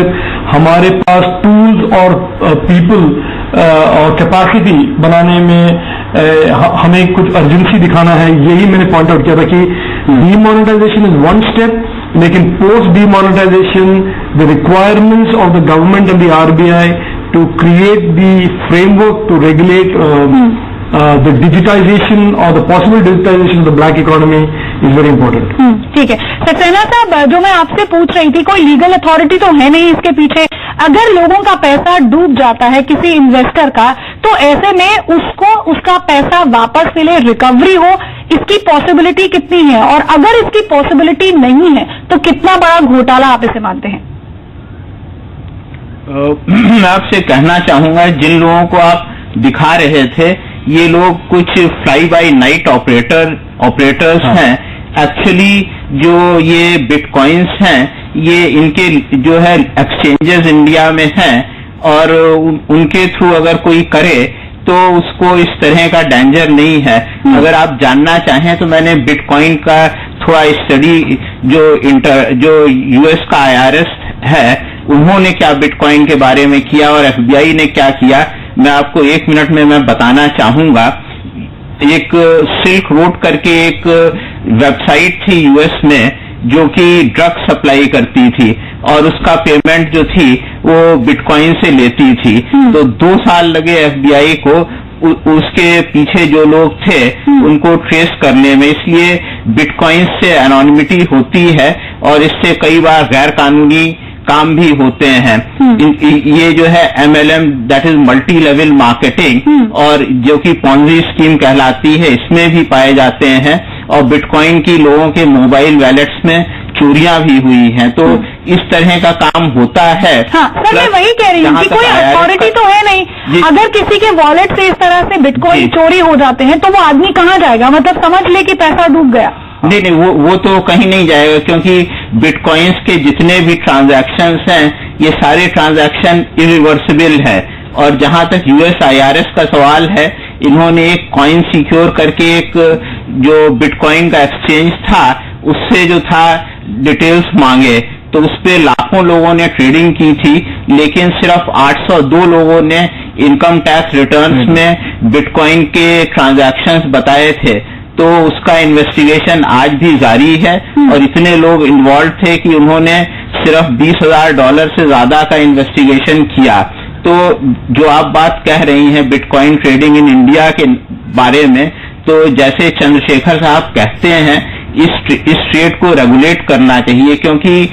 हमारे पास टूल्स और पीपल और कैपेसिटी बनाने में हमें कुछ अर्जेंसी दिखाना है। यही मैंने पॉइंट आउट किया था कि डीमोनेटाइजेशन इज वन स्टेप, लेकिन post demonetisation the requirements of the government and the RBI to create the framework to regulate the digitization or the possible digitization of the black economy is very important. ठीक है सक्सेना साहब, जो मैं आपसे पूछ रही थी, कोई लीगल अथॉरिटी तो है नहीं इसके पीछे। अगर लोगों का पैसा डूब जाता है किसी इन्वेस्टर का, तो ऐसे में उसको उसका पैसा वापस मिले, रिकवरी हो, इसकी पॉसिबिलिटी कितनी है? और अगर इसकी पॉसिबिलिटी नहीं है तो कितना बड़ा घोटाला आप इसे मानते हैं? मैं आपसे कहना चाहूंगा, जिन लोगों को आप दिखा रहे थे ये लोग कुछ फ्लाई बाय नाइट ऑपरेटर्स हैं। एक्चुअली जो ये बिटकॉइंस हैं ये इनके जो है एक्सचेंजेस इंडिया में हैं, और उनके थ्रू अगर कोई करे तो उसको इस तरह का डेंजर नहीं है। अगर आप जानना चाहें तो मैंने बिटकॉइन का थोड़ा स्टडी जो यूएस का IRS है उन्होंने क्या बिटकॉइन के बारे में किया और FBI ने क्या किया, मैं आपको 1 मिनट में मैं बताना चाहूंगा। एक सिल्क रोड करके एक वेबसाइट थी यूएस में जो कि ड्रग सप्लाई करती थी, और उसका पेमेंट जो थी वो बिटकॉइन से लेती थी। तो 2 साल लगे FBI को उसके पीछे जो लोग थे उनको ट्रेस करने में। इसलिए बिटकॉइन से एनोनिमिटी होती है और इससे कई बार गैर कानूनी काम भी होते हैं। ये जो है MLM that is multi level marketing, और जो कि पॉन्जी स्कीम कहलाती है, इसमें भी पाए जाते हैं। और बिटकॉइन की लोगों के मोबाइल वैलेट्स में चोरियां भी हुई हैं। तो इस तरह का काम होता है। हाँ, सर मैं वही कह रही हूँ कि कोई अथॉरिटी तो है नहीं। अगर किसी के वॉलेट से इस तरह से बिटकॉइन चोरी हो जाते हैं तो वो आदमी कहाँ जाएगा? मतलब समझ ले कि पैसा डूब गया। नहीं, वो तो कहीं नहीं जाएगा, क्योंकि बिटकॉइंस के जितने भी ट्रांजैक्शंस हैं ये सारे ट्रांजैक्शन इरिवर्सिबल है। और जहां तक US IRS का सवाल है, इन्होंने एक कॉइन सिक्योर करके एक जो बिटकॉइन का एक्सचेंज था उससे जो था डिटेल्स मांगे, तो उस पे लाखों लोगों ने ट्रेडिंग की थी, लेकिन सिर्फ 802 लोगों ने इनकम टैक्स रिटर्न्स में बिटकॉइन के ट्रांजैक्शंस बताए थे। तो उसका इन्वेस्टिगेशन आज भी जारी है, और इतने लोग इन्वॉल्व थे कि उन्होंने सिर्फ $20,000 से ज्यादा का इन्वेस्टिगेशन किया। तो जो आप बात कह रही हैं बिटकॉइन ट्रेडिंग इन इंडिया के बारे में, तो जैसे चंद्रशेखर साहब कहते हैं इस ट्रेड को रेगुलेट करना चाहिए, क्योंकि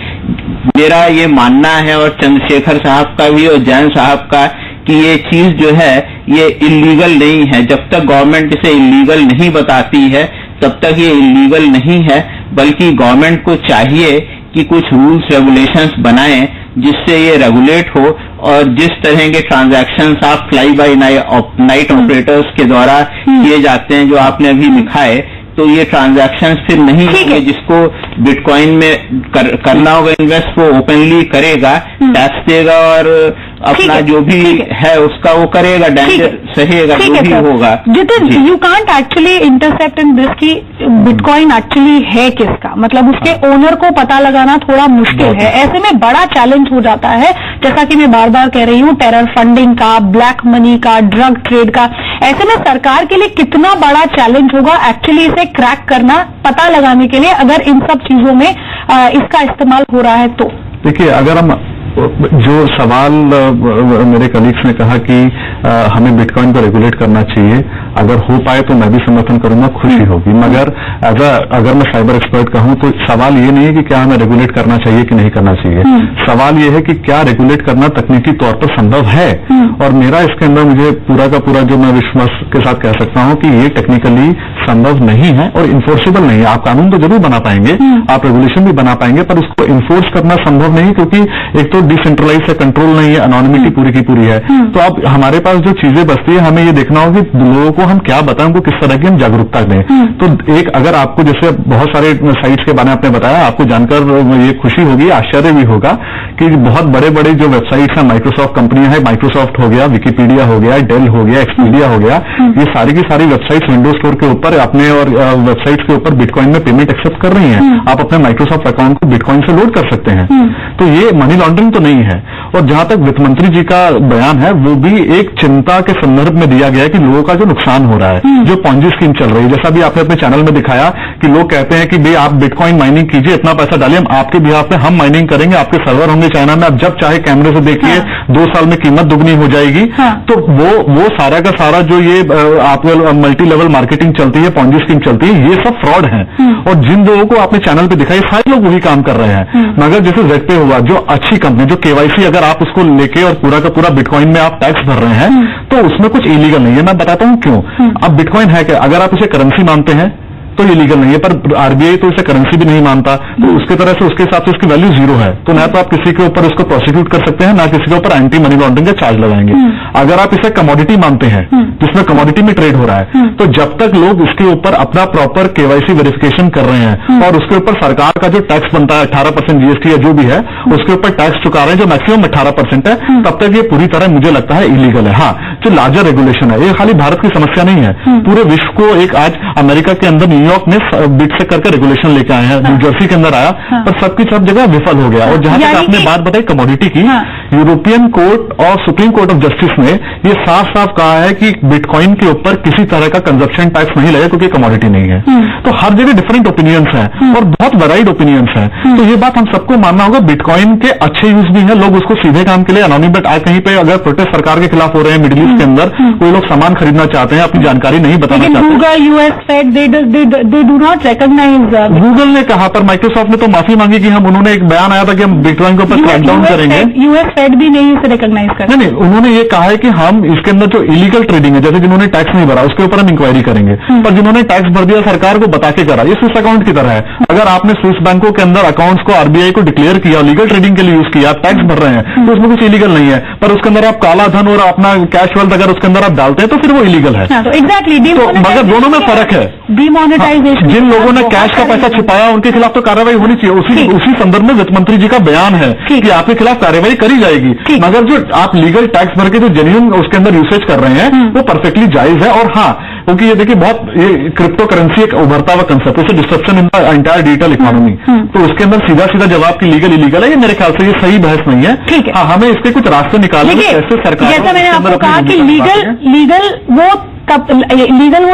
मेरा ये मानना है और चंद्रशेखर साहब का भी और जैन साहब का कि ये चीज जो है ये इलीगल नहीं है। जब तक गवर्नमेंट इसे इलीगल नहीं बताती है तब तक ये इलीगल नहीं है, बल्कि गवर्नमेंट को चाहिए कि कुछ रूल्स रेगुलेशंस बनाएं जिससे ये रेगुलेट हो। और जिस तरह के ट्रांजैक्शंस आप फ्लाई बाय नाइट ऑपरेटर्स के द्वारा किए जाते हैं, जो आपने अभी लिखा है तो ये ट्रांजैक्शन फिर नहीं होंगे। जिसको बिटकॉइन में करना होगा इन्वेस्ट, वो ओपनली करेगा, टैक्स देगा और अपना जो भी है उसका वो करेगा, डेंजर सहेगा, जो भी होगा। Jitin, you can't actually intercept in this की बिटकॉइन एक्चुअली है किसका, मतलब उसके ओनर को पता लगाना थोड़ा मुश्किल है। ऐसे में बड़ा चैलेंज हो जाता है, जैसा कि मैं बार बार कह रही हूँ, टेरर फंडिंग का, ब्लैक मनी का, ड्रग ट्रेड का। ऐसे में सरकार के लिए कितना बड़ा चैलेंज होगा एक्चुअली इसे क्रैक करना, पता लगाने के लिए, अगर इन सब चीजों में इसका इस्तेमाल हो रहा है तो। देखिए, अगर हम जो सवाल मेरे कलीग्स ने कहा कि हमें बिटकॉइन को रेगुलेट करना चाहिए, अगर हो पाए तो मैं भी समर्थन करूंगा, खुशी होगी। मगर अगर मैं साइबर एक्सपर्ट कहूं तो सवाल ये नहीं है कि क्या हमें रेगुलेट करना चाहिए कि नहीं करना चाहिए। सवाल ये है कि क्या रेगुलेट करना तकनीकी तौर पर संभव है। और मेरा इसके अंदर मुझे पूरा का पूरा जो मैं विश्वास के साथ कह सकता हूं कि ये टेक्निकली संभव नहीं है और इन्फोर्सेबल नहीं है। आप कानून तो जरूर बना पाएंगे, आप रेगुलेशन भी बना पाएंगे, पर उसको इन्फोर्स करना संभव नहीं, क्योंकि एक तो डिसेंट्रलाइज है, कंट्रोल नहीं है, अनोनिमिटी पूरी की पूरी है। तो अब हमारे पास जो चीजें बचती है, हमें ये देखना होगा कि लोगों को हम क्या बताएं, उनको किस तरह की हम जागरूकता दें। तो एक, अगर आपको जैसे बहुत सारे साइट्स के बारे में आपने बताया, आपको जानकर ये खुशी होगी, आश्चर्य भी होगा कि बहुत बड़े बड़े जो वेबसाइट्स हैं, माइक्रोसॉफ्ट कंपनियां हैं, माइक्रोसॉफ्ट हो गया, विकिपीडिया हो गया, डेल हो गया, एक्सपीडिया हो गया, ये सारी की सारी वेबसाइट्स विंडोज स्टोर के ऊपर अपने और वेबसाइट्स के ऊपर बिटकॉइन में पेमेंट एक्सेप्ट कर रही हैं। आप अपने माइक्रोसॉफ्ट अकाउंट को बिटकॉइन से लोड कर सकते हैं। तो ये मनी लॉन्ड्रिंग तो नहीं है। और जहां तक वित्त मंत्री जी का बयान है, वो भी एक चिंता के संदर्भ में दिया गया है कि लोगों का जो नुकसान हो रहा है, जो पॉन्जी स्कीम चल रही है, जैसा भी आपने अपने चैनल में दिखाया कि लोग कहते हैं कि भाई आप बिटकॉइन माइनिंग कीजिए, इतना पैसा डालिए, हम आपके बिहाफ पे हम माइनिंग करेंगे, आपके सर्वर होंगे चाइना में, आप जब चाहे कैमरे से देखिए, 2 साल में कीमत दुगनी हो जाएगी। तो वो सारा का सारा जो ये आप मल्टी लेवल मार्केटिंग चलती है, पॉन्जी स्कीम चलती है, ये सब फ्रॉड है। और जिन लोगों को आपने चैनल पे दिखाई, सारे लोग वही काम कर रहे हैं। मगर जैसे जेडपे हुआ, जो अच्छी कंपनी, जो केवाईसी अगर आप उसको लेके और पूरा का पूरा बिटकॉइन में आप टैक्स भर रहे हैं, तो उसमें कुछ इलीगल नहीं है। मैं बताता हूं क्यों। अब बिटकॉइन है क्या, अगर आप उसे करेंसी मानते हैं तो इलीगल नहीं है, पर आरबीआई तो इसे करेंसी भी नहीं मानता, तो उसके तरह से उसके हिसाब से उसकी वैल्यू 0 है। तो ना तो आप किसी के ऊपर उसको प्रोसिक्यूट कर सकते हैं, ना किसी के ऊपर एंटी मनी लॉन्ड्रिंग का चार्ज लगाएंगे। अगर आप इसे कमोडिटी मानते हैं, जिसमें कमोडिटी में ट्रेड हो रहा है, तो जब तक लोग इसके ऊपर अपना प्रॉपर केवाईसी वेरिफिकेशन कर रहे हैं और उसके ऊपर सरकार का जो टैक्स बनता है 18% जीएसटी या जो भी है, उसके ऊपर टैक्स चुका रहे हैं, जो मैक्सिमम 18% है, तब तक ये पूरी तरह मुझे लगता है इलीगल है। हाँ, जो लार्जर रेगुलेशन है, ये खाली भारत की समस्या नहीं है, पूरे विश्व को एक आज अमेरिका के अंदर न्यूयॉर्क में बिट से करके रेगुलेशन लेके आए हैं, न्यू जर्सी के अंदर आया, पर सबकी सब जगह विफल हो गया। और जहां तक आपने बात बताई कमोडिटी की, यूरोपियन कोर्ट और सुप्रीम कोर्ट ऑफ जस्टिस ने ये साफ साफ कहा है कि बिटकॉइन के ऊपर किसी तरह का कंजप्शन टैक्स नहीं लगेगा, क्योंकि कमोडिटी नहीं है। तो हर जगह डिफरेंट ओपिनियंस हैं और बहुत वैराइड ओपिनियंस हैं। तो ये बात हम सबको मानना होगा, बिटकॉइन के अच्छे यूज भी है, लोग उसको सीधे काम के लिए अनोनिमेट आज कहीं पे अगर प्रोटेस्ट सरकार के खिलाफ हो रहे हैं मिडिल ईस्ट के अंदर, कोई लोग सामान खरीदना चाहते हैं, अपनी जानकारी नहीं बताना चाहते। Google, US Fed, they do not recognise. Google ने कहा, पर माइक्रोसॉफ्ट ने तो माफी मांगी कि हम, उन्होंने एक बयान आया था कि हम बिटकॉइन के ऊपर क्रैकडाउन करेंगे। यूएस फेड भी नहीं इसे रिकॉग्नाइज करते। नहीं, उन्होंने ये कहा है कि हम इसके अंदर जो इलीगल ट्रेडिंग है, जैसे जिन्होंने टैक्स नहीं भरा उसके ऊपर हम इंक्वायरी करेंगे, पर जिन्होंने टैक्स भर दिया सरकार को बता के करा, ये स्विस अकाउंट की तरह है। अगर आपने स्विस बैंकों के अंदर अकाउंट्स को आरबीआई को डिक्लेयर किया, लीगल ट्रेडिंग के लिए यूज किया, आप टैक्स भर रहे हैं, तो उसमें कुछ इलीगल नहीं है, पर उसके अंदर आप काला धन और अपना कैश वेल्थ अगर उसके अंदर आप डालते हैं तो फिर वो इलीगल है। एग्जैक्टली, तो मगर दोनों में फर्क है। डिमोनेटाइजेशन, जिन लोगों ने कैश का पैसा छुपाया उनके खिलाफ तो कार्रवाई होनी चाहिए। उसी संदर्भ में वित्त मंत्री जी का बयान है कि आपके खिलाफ कार्रवाई करी जाएगी। मगर जो आप लीगल टैक्स भर के जो जेन्युइन उसके अंदर यूसेज कर रहे हैं, वो परफेक्टली जायज है। और हाँ, क्योंकि ये देखिए बहुत ये क्रिप्टो करेंसी एक उभरता हुआ कंसेप्ट है, disruption in the entire digital economy, तो उसके अंदर सीधा सीधा जवाब की लीगल इलीगल है, ये मेरे ख्याल से ये सही बहस नहीं है। हाँ, हमें इसके कुछ रास्ते निकालने में कैसे सरकार, जैसा मैंने आपको कहा कि लीगल वो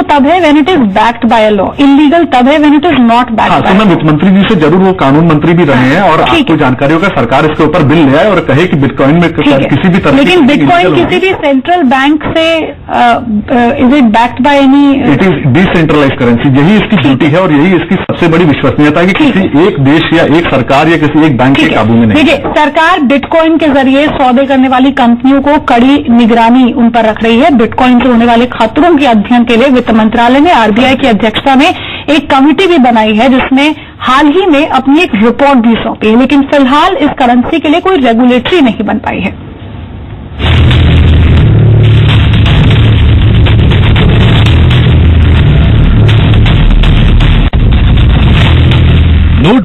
तब है when it is backed by a law, illegal तब है when it is not backed. हाँ, तो मैं वित्त मंत्री जी से जरूर, वो कानून मंत्री भी रहे हैं और आपको जानकारी होगा, सरकार इसके ऊपर बिल ले आए और कहे कि बिटकॉइन में किसी भी तरह, लेकिन बिटकॉइन किसी भी सेंट्रल बैंक से is it backed by any, it is decentralise currency. यही इसकी ड्यूटी है और यही इसकी सबसे बड़ी विश्वसनीयता है कि किसी एक देश या एक सरकार या किसी एक बैंक के काबू में नहीं। देखिए, सरकार बिटकॉइन के जरिए सौदे करने वाली कंपनियों को कड़ी निगरानी उन पर रख रही है। बिटकॉइन से होने वाले खतरों के अध्ययन के लिए वित्त मंत्रालय ने आरबीआई की अध्यक्षता में एक कमेटी भी बनाई है, जिसने हाल ही में अपनी एक रिपोर्ट भी सौंपी है, लेकिन फिलहाल इस करेंसी के लिए कोई रेगुलेटरी नहीं बन पाई है।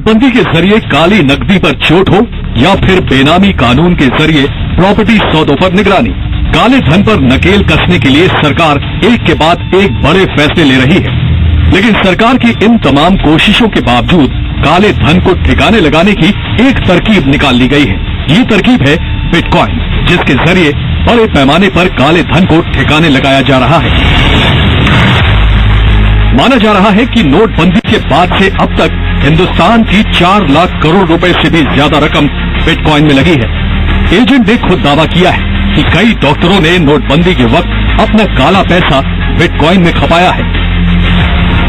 नोटबंदी के जरिए काली नकदी पर चोट हो या फिर बेनामी कानून के जरिए प्रॉपर्टी सौदों पर निगरानी, काले धन पर नकेल कसने के लिए सरकार एक के बाद एक बड़े फैसले ले रही है। लेकिन सरकार की इन तमाम कोशिशों के बावजूद काले धन को ठिकाने लगाने की एक तरकीब निकाल ली गई है। ये तरकीब है बिटकॉइन, जिसके जरिए बड़े पैमाने पर काले धन को ठिकाने लगाया जा रहा है। माना जा रहा है कि नोटबंदी के बाद से अब तक हिंदुस्तान की 4 लाख करोड़ रुपए से भी ज्यादा रकम बिटकॉइन में लगी है। एजेंट ने खुद दावा किया है कि कई डॉक्टरों ने नोटबंदी के वक्त अपना काला पैसा बिटकॉइन में खपाया है।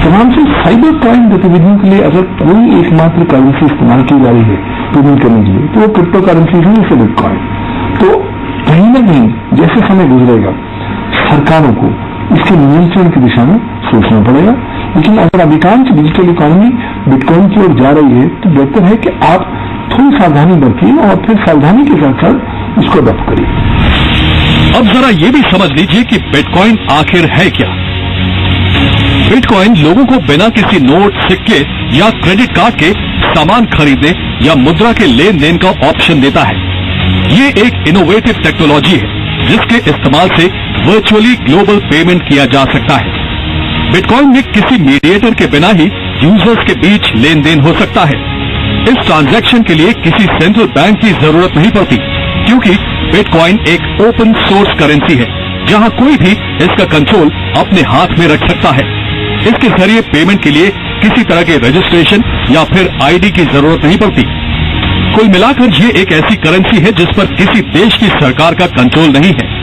तमाम से साइबर क्राइम गतिविधियों के लिए अगर कोई एकमात्र करेंसी इस्तेमाल की जा रही है पेमेंट करने के लिए, तो वो क्रिप्टो करेंसी है, जैसे बिटकॉइन। तो कहीं ना कहीं जैसे समय गुजरेगा सरकारों को इसके नियंत्रण की दिशा में सोचना पड़ेगा। लेकिन अगर अधिकांश डिजिटल इकोनॉमी बिटकॉइन की ओर जा रही है तो बेहतर है कि आप थोड़ी सावधानी बरतिए और फिर सावधानी के साथ साथ इसको अडॉप्ट करिए। अब जरा ये भी समझ लीजिए कि बिटकॉइन आखिर है क्या। बिटकॉइन लोगों को बिना किसी नोट, सिक्के या क्रेडिट कार्ड के सामान खरीदने या मुद्रा के लेन देन का ऑप्शन देता है। ये एक इनोवेटिव टेक्नोलॉजी है जिसके इस्तेमाल से वर्चुअली ग्लोबल पेमेंट किया जा सकता है। बिटकॉइन में किसी मीडिएटर के बिना ही यूजर्स के बीच लेन देन हो सकता है। इस ट्रांजैक्शन के लिए किसी सेंट्रल बैंक की जरूरत नहीं पड़ती, क्योंकि बिटकॉइन एक ओपन सोर्स करेंसी है जहां कोई भी इसका कंट्रोल अपने हाथ में रख सकता है। इसके जरिए पेमेंट के लिए किसी तरह के रजिस्ट्रेशन या फिर आईडी की जरूरत नहीं पड़ती। कुल मिलाकर ये एक ऐसी करेंसी है जिस पर किसी देश की सरकार का कंट्रोल नहीं है।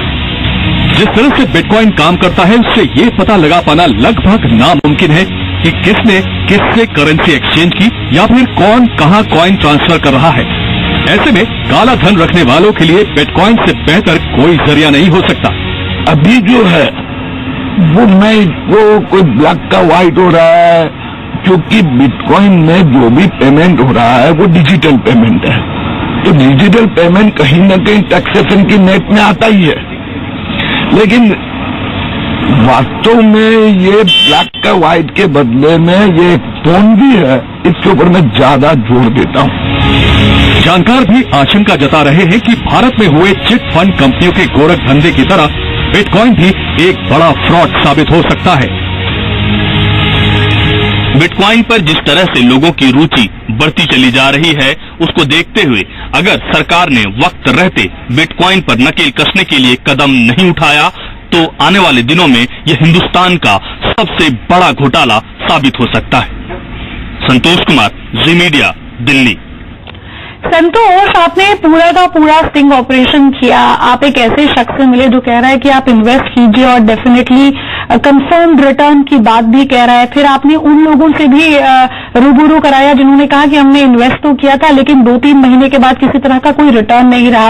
जिस तरह से बिटकॉइन काम करता है उससे ये पता लगा पाना लगभग नामुमकिन है कि किसने किससे करेंसी एक्सचेंज की या फिर कौन कहां कॉइन ट्रांसफर कर रहा है। ऐसे में काला धन रखने वालों के लिए बिटकॉइन से बेहतर कोई जरिया नहीं हो सकता। अभी जो है वो कोई ब्लैक का व्हाइट हो रहा है, क्योंकि बिटकॉइन में जो भी पेमेंट हो रहा है वो डिजिटल पेमेंट है। तो डिजिटल पेमेंट कहीं ना कहीं टैक्सेशन की नेट में आता ही है, लेकिन वास्तव में ये ब्लैक का व्हाइट के बदले में ये फोन भी है। इसके ऊपर मैं ज्यादा जोर देता हूँ। जानकार भी आशंका जता रहे हैं कि भारत में हुए चिट फंड कंपनियों के गोरख धंधे की तरह बिटकॉइन भी एक बड़ा फ्रॉड साबित हो सकता है। बिटकॉइन पर जिस तरह से लोगों की रुचि बढ़ती चली जा रही है, उसको देखते हुए अगर सरकार ने वक्त रहते बिटकॉइन पर नकेल कसने के लिए कदम नहीं उठाया तो आने वाले दिनों में यह हिंदुस्तान का सबसे बड़ा घोटाला साबित हो सकता है। संतोष कुमार, जी मीडिया, दिल्ली। संतोष, आपने पूरा का पूरा स्टिंग ऑपरेशन किया। आप एक ऐसे शख्स से मिले जो कह रहा है कि आप इन्वेस्ट कीजिए और डेफिनेटली कंफर्म्ड रिटर्न की बात भी कह रहा है। फिर आपने उन लोगों से भी रूबरू कराया जिन्होंने कहा कि हमने इन्वेस्ट तो किया था लेकिन 2-3 महीने के बाद किसी तरह का कोई रिटर्न नहीं रहा।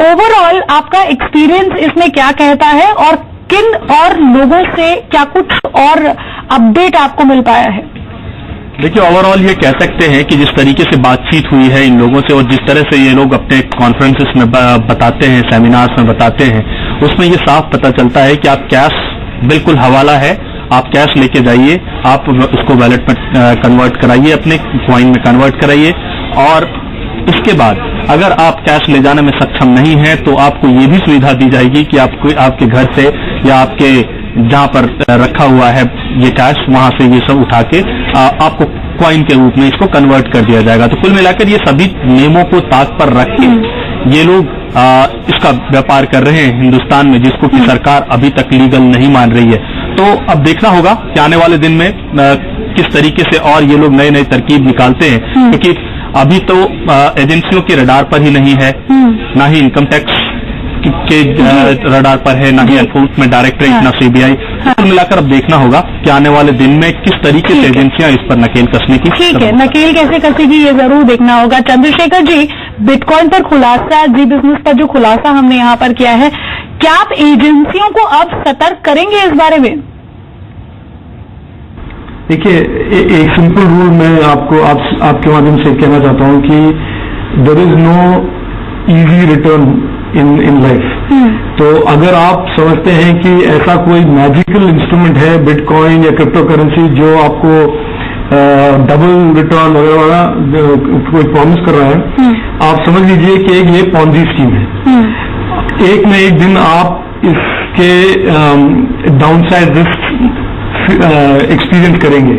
ओवरऑल आपका एक्सपीरियंस इसमें क्या कहता है और किन और लोगों से क्या कुछ और अपडेट आपको मिल पाया है? देखिए, ओवरऑल ये कह सकते हैं कि जिस तरीके से बातचीत हुई है इन लोगों से और जिस तरह से ये लोग अपने कॉन्फ्रेंसेस में बताते हैं, सेमिनार्स में बताते हैं, उसमें ये साफ पता चलता है कि आप कैश बिल्कुल हवाला है, आप कैश लेके जाइए, आप उसको वैलेट में कन्वर्ट कराइए, अपने कॉइन में कन्वर्ट कराइए और इसके बाद अगर आप कैश ले जाने में सक्षम नहीं है तो आपको ये भी सुविधा दी जाएगी कि आपको आपके घर से या आपके जहां पर रखा हुआ है ये कैश, वहां से ये सब उठा के आपको कॉइन के रूप में इसको कन्वर्ट कर दिया जाएगा। तो कुल मिलाकर ये सभी नियमों को ताक पर रख के ये लोग इसका व्यापार कर रहे हैं हिंदुस्तान में, जिसको कि सरकार अभी तक लीगल नहीं मान रही है। तो अब देखना होगा कि आने वाले दिन में किस तरीके से और ये लोग नए नए तरकीब निकालते हैं, क्योंकि अभी तो एजेंसियों के रडार पर ही नहीं है, ना ही इनकम टैक्स के रडार पर है, ना ही एनफोर्समेंट डायरेक्टरेट, ना सीबीआई। कुल मिलाकर अब देखना होगा कि आने वाले दिन में किस तरीके से एजेंसियां इस पर नकेल कसने की। ठीक है, नकेल कैसे कसेगी ये जरूर देखना होगा। चंद्रशेखर जी, बिटकॉइन पर खुलासा, जी बिजनेस पर जो खुलासा हमने यहाँ पर किया है, क्या आप एजेंसियों को अब सतर्क करेंगे इस बारे में? देखिए, एक सिंपल रूल मैं आपको आपके माध्यम से कहना चाहता हूं कि there is no easy return in life. तो अगर आप समझते हैं कि ऐसा कोई मैजिकल इंस्ट्रूमेंट है बिटकॉइन या क्रिप्टो करेंसी जो आपको डबल रिटर्न वगैरह वगैरह कोई प्रॉमिस कर रहा है, आप समझ लीजिए कि एक ये पॉन्जी स्कीम है। एक न एक दिन आप इसके डाउनसाइड रिस्क एक्सपीरियंस करेंगे।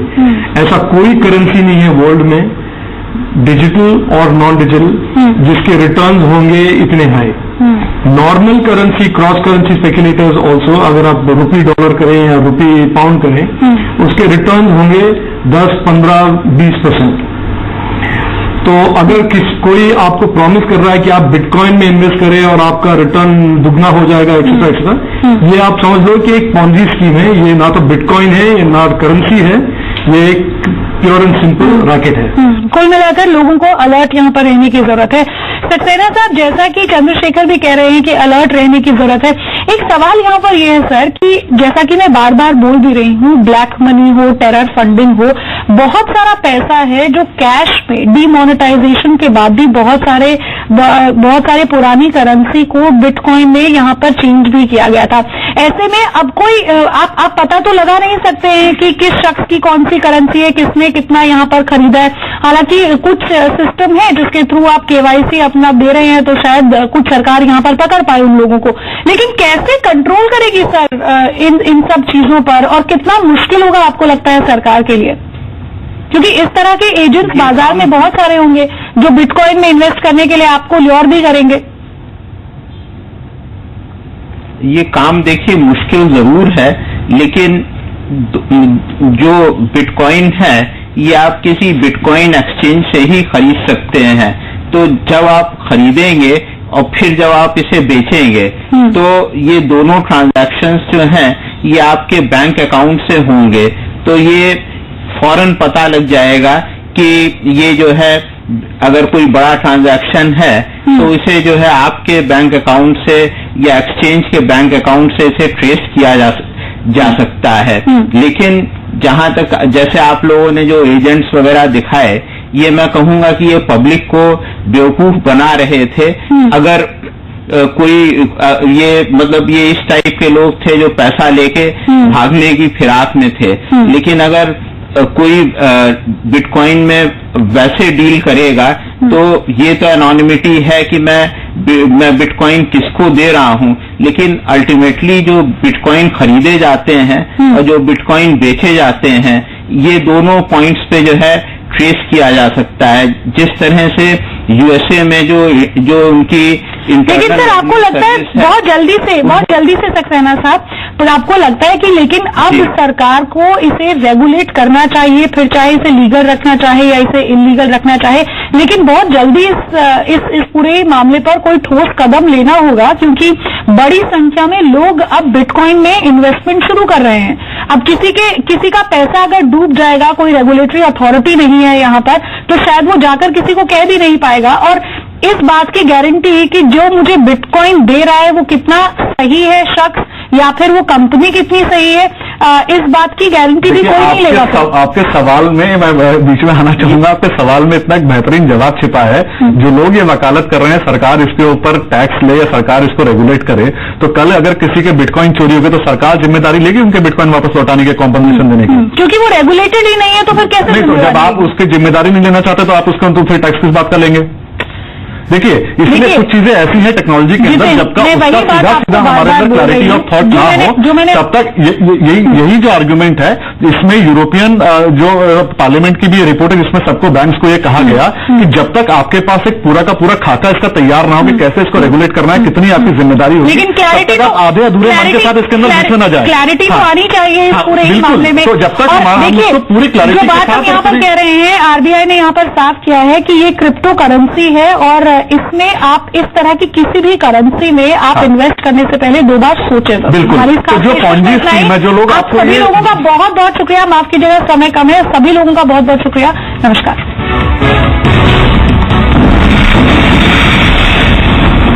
ऐसा कोई करेंसी नहीं है वर्ल्ड में, डिजिटल और नॉन डिजिटल, जिसके रिटर्न्स होंगे इतने high. Normal currency, cross currency speculators also, अगर आप रुपी डॉलर करें या रुपी पाउंड करें, उसके रिटर्न्स होंगे 10, 15, 20%। तो अगर कोई आपको प्रॉमिस कर रहा है कि आप बिटकॉइन में इन्वेस्ट करें और आपका रिटर्न दुगना हो जाएगा एक्सेट्रा एक्सेट्रा, ये आप समझ लो कि एक पॉन्जी स्कीम है। ये ना तो बिटकॉइन है, ये ना करेंसी है, ये एक प्योर एंड सिंपल रैकेट है। कुल मिलाकर लोगों को अलर्ट यहाँ पर रहने की जरूरत है। सक्सेना साहब, जैसा कि चंद्रशेखर भी कह रहे हैं कि अलर्ट रहने की जरूरत है, एक सवाल यहाँ पर यह है सर कि जैसा कि मैं बार बार बोल भी रही हूँ, ब्लैक मनी हो, टेरर फंडिंग हो, बहुत सारा पैसा है जो कैश में डीमोनेटाइजेशन के बाद भी बहुत सारे पुरानी करेंसी को बिटकॉइन में यहाँ पर चेंज भी किया गया था। ऐसे में अब कोई आप पता तो लगा नहीं सकते हैं कि किस शख्स की कौन सी करेंसी है, किसने कितना यहाँ पर खरीदा है। हालांकि कुछ सिस्टम है जिसके थ्रू आप केवाईसी अपना दे रहे हैं, तो शायद कुछ सरकार यहाँ पर पकड़ पाए उन लोगों को, लेकिन कैसे कंट्रोल करेगी सर इन सब चीजों पर, और कितना मुश्किल होगा आपको लगता है सरकार के लिए? क्योंकि इस तरह के एजेंट्स बाजार में बहुत सारे होंगे जो बिटकॉइन में इन्वेस्ट करने के लिए आपको ल्योर भी करेंगे। ये काम देखिए मुश्किल जरूर है, लेकिन जो बिटकॉइन है ये आप किसी बिटकॉइन एक्सचेंज से ही खरीद सकते हैं। तो जब आप खरीदेंगे और फिर जब आप इसे बेचेंगे, तो ये दोनों ट्रांजैक्शंस जो हैं ये आपके बैंक अकाउंट से होंगे। तो ये फौरन पता लग जाएगा कि ये जो है, अगर कोई बड़ा ट्रांजैक्शन है तो इसे जो है आपके बैंक अकाउंट से या एक्सचेंज के बैंक अकाउंट से इसे ट्रेस किया जा सकता है। लेकिन जहां तक जैसे आप लोगों ने जो एजेंट्स वगैरह दिखाए, ये मैं कहूंगा कि ये पब्लिक को बेवकूफ बना रहे थे। अगर कोई ये मतलब ये इस टाइप के लोग थे जो पैसा लेके भागने की फिराक में थे, लेकिन अगर कोई बिटकॉइन में वैसे डील करेगा तो ये तो एनोनिमिटी है कि मैं बिटकॉइन किसको दे रहा हूं, लेकिन अल्टीमेटली जो बिटकॉइन खरीदे जाते हैं और जो बिटकॉइन बेचे जाते हैं, ये दोनों पॉइंट्स पे जो है ट्रेस किया जा सकता है। जिस तरह से यूएसए में जो उनकी लेकिन सर आपको लगता है बहुत जल्दी से सक्सेना साहब, पर आपको लगता है कि लेकिन अब सरकार को इसे रेगुलेट करना चाहिए, फिर चाहे इसे लीगल रखना चाहे या इसे इलीगल रखना चाहे, लेकिन बहुत जल्दी इस पूरे मामले पर कोई ठोस कदम लेना होगा, क्योंकि बड़ी संख्या में लोग अब बिटकॉइन में इन्वेस्टमेंट शुरू कर रहे हैं। अब किसी का पैसा अगर डूब जाएगा, कोई रेगुलेटरी अथॉरिटी नहीं है यहाँ पर, तो शायद वो जाकर किसी को कह भी नहीं पाएगा। और इस बात की गारंटी कि जो मुझे बिटकॉइन दे रहा है वो कितना सही है शख्स, या फिर वो कंपनी कितनी सही है, इस बात की गारंटी भी कोई नहीं लेगा। आपके सवाल में मैं बीच में आना चाहूंगा, आपके सवाल में इतना एक बेहतरीन जवाब छिपा है। जो लोग ये वकालत कर रहे हैं सरकार इसके ऊपर टैक्स ले या सरकार इसको रेगुलेट करे, तो कल अगर किसी के बिटकॉइन चोरी हो गए तो सरकार जिम्मेदारी लेगी उनके बिटकॉइन वापस लौटाने के, कॉम्पनसेशन देने की? क्योंकि वो रेगुलेटेड ही नहीं है, तो फिर कैसे? नहीं, तो जब आप उसकी जिम्मेदारी नहीं लेना चाहते तो आप उसका तो फिर टैक्स किस बात का लेंगे? देखिए, इसलिए कुछ चीजें ऐसी हैं टेक्नोलॉजी के अंदर, जब तक उसका सीधा हमारे अंदर क्लैरिटी ऑफ थॉट ना हो, तब तक यही जो आर्ग्यूमेंट है, इसमें यूरोपियन जो पार्लियामेंट की भी रिपोर्ट है जिसमें सबको बैंक्स को ये कहा गया कि जब तक आपके पास एक पूरा का पूरा खाता इसका तैयार ना हो कि कैसे इसको रेगुलेट करना है, कितनी आपकी जिम्मेदारी होगी, लेकिन क्लैरिटी तो आधे अधूरे मन के साथ इसके अंदर घुसना ना जाए। क्लैरिटी तो आनी चाहिए इस पूरे मामले में। तो जब तक देखिए, पूरी क्लैरिटी जो बात हम यहाँ पर कह रहे हैं, आरबीआई ने यहाँ पर साफ किया है कि ये क्रिप्टो करेंसी है और इसमें आप इस तरह की किसी भी करेंसी में आप इन्वेस्ट करने से पहले 2 बार सोचें। बिल्कुल, तो जो पॉन्जी स्कीम है, जो लोग आप सभी लोगों का बहुत बहुत शुक्रिया, माफ कीजिएगा समय कम है, सभी लोगों का बहुत बहुत शुक्रिया, नमस्कार।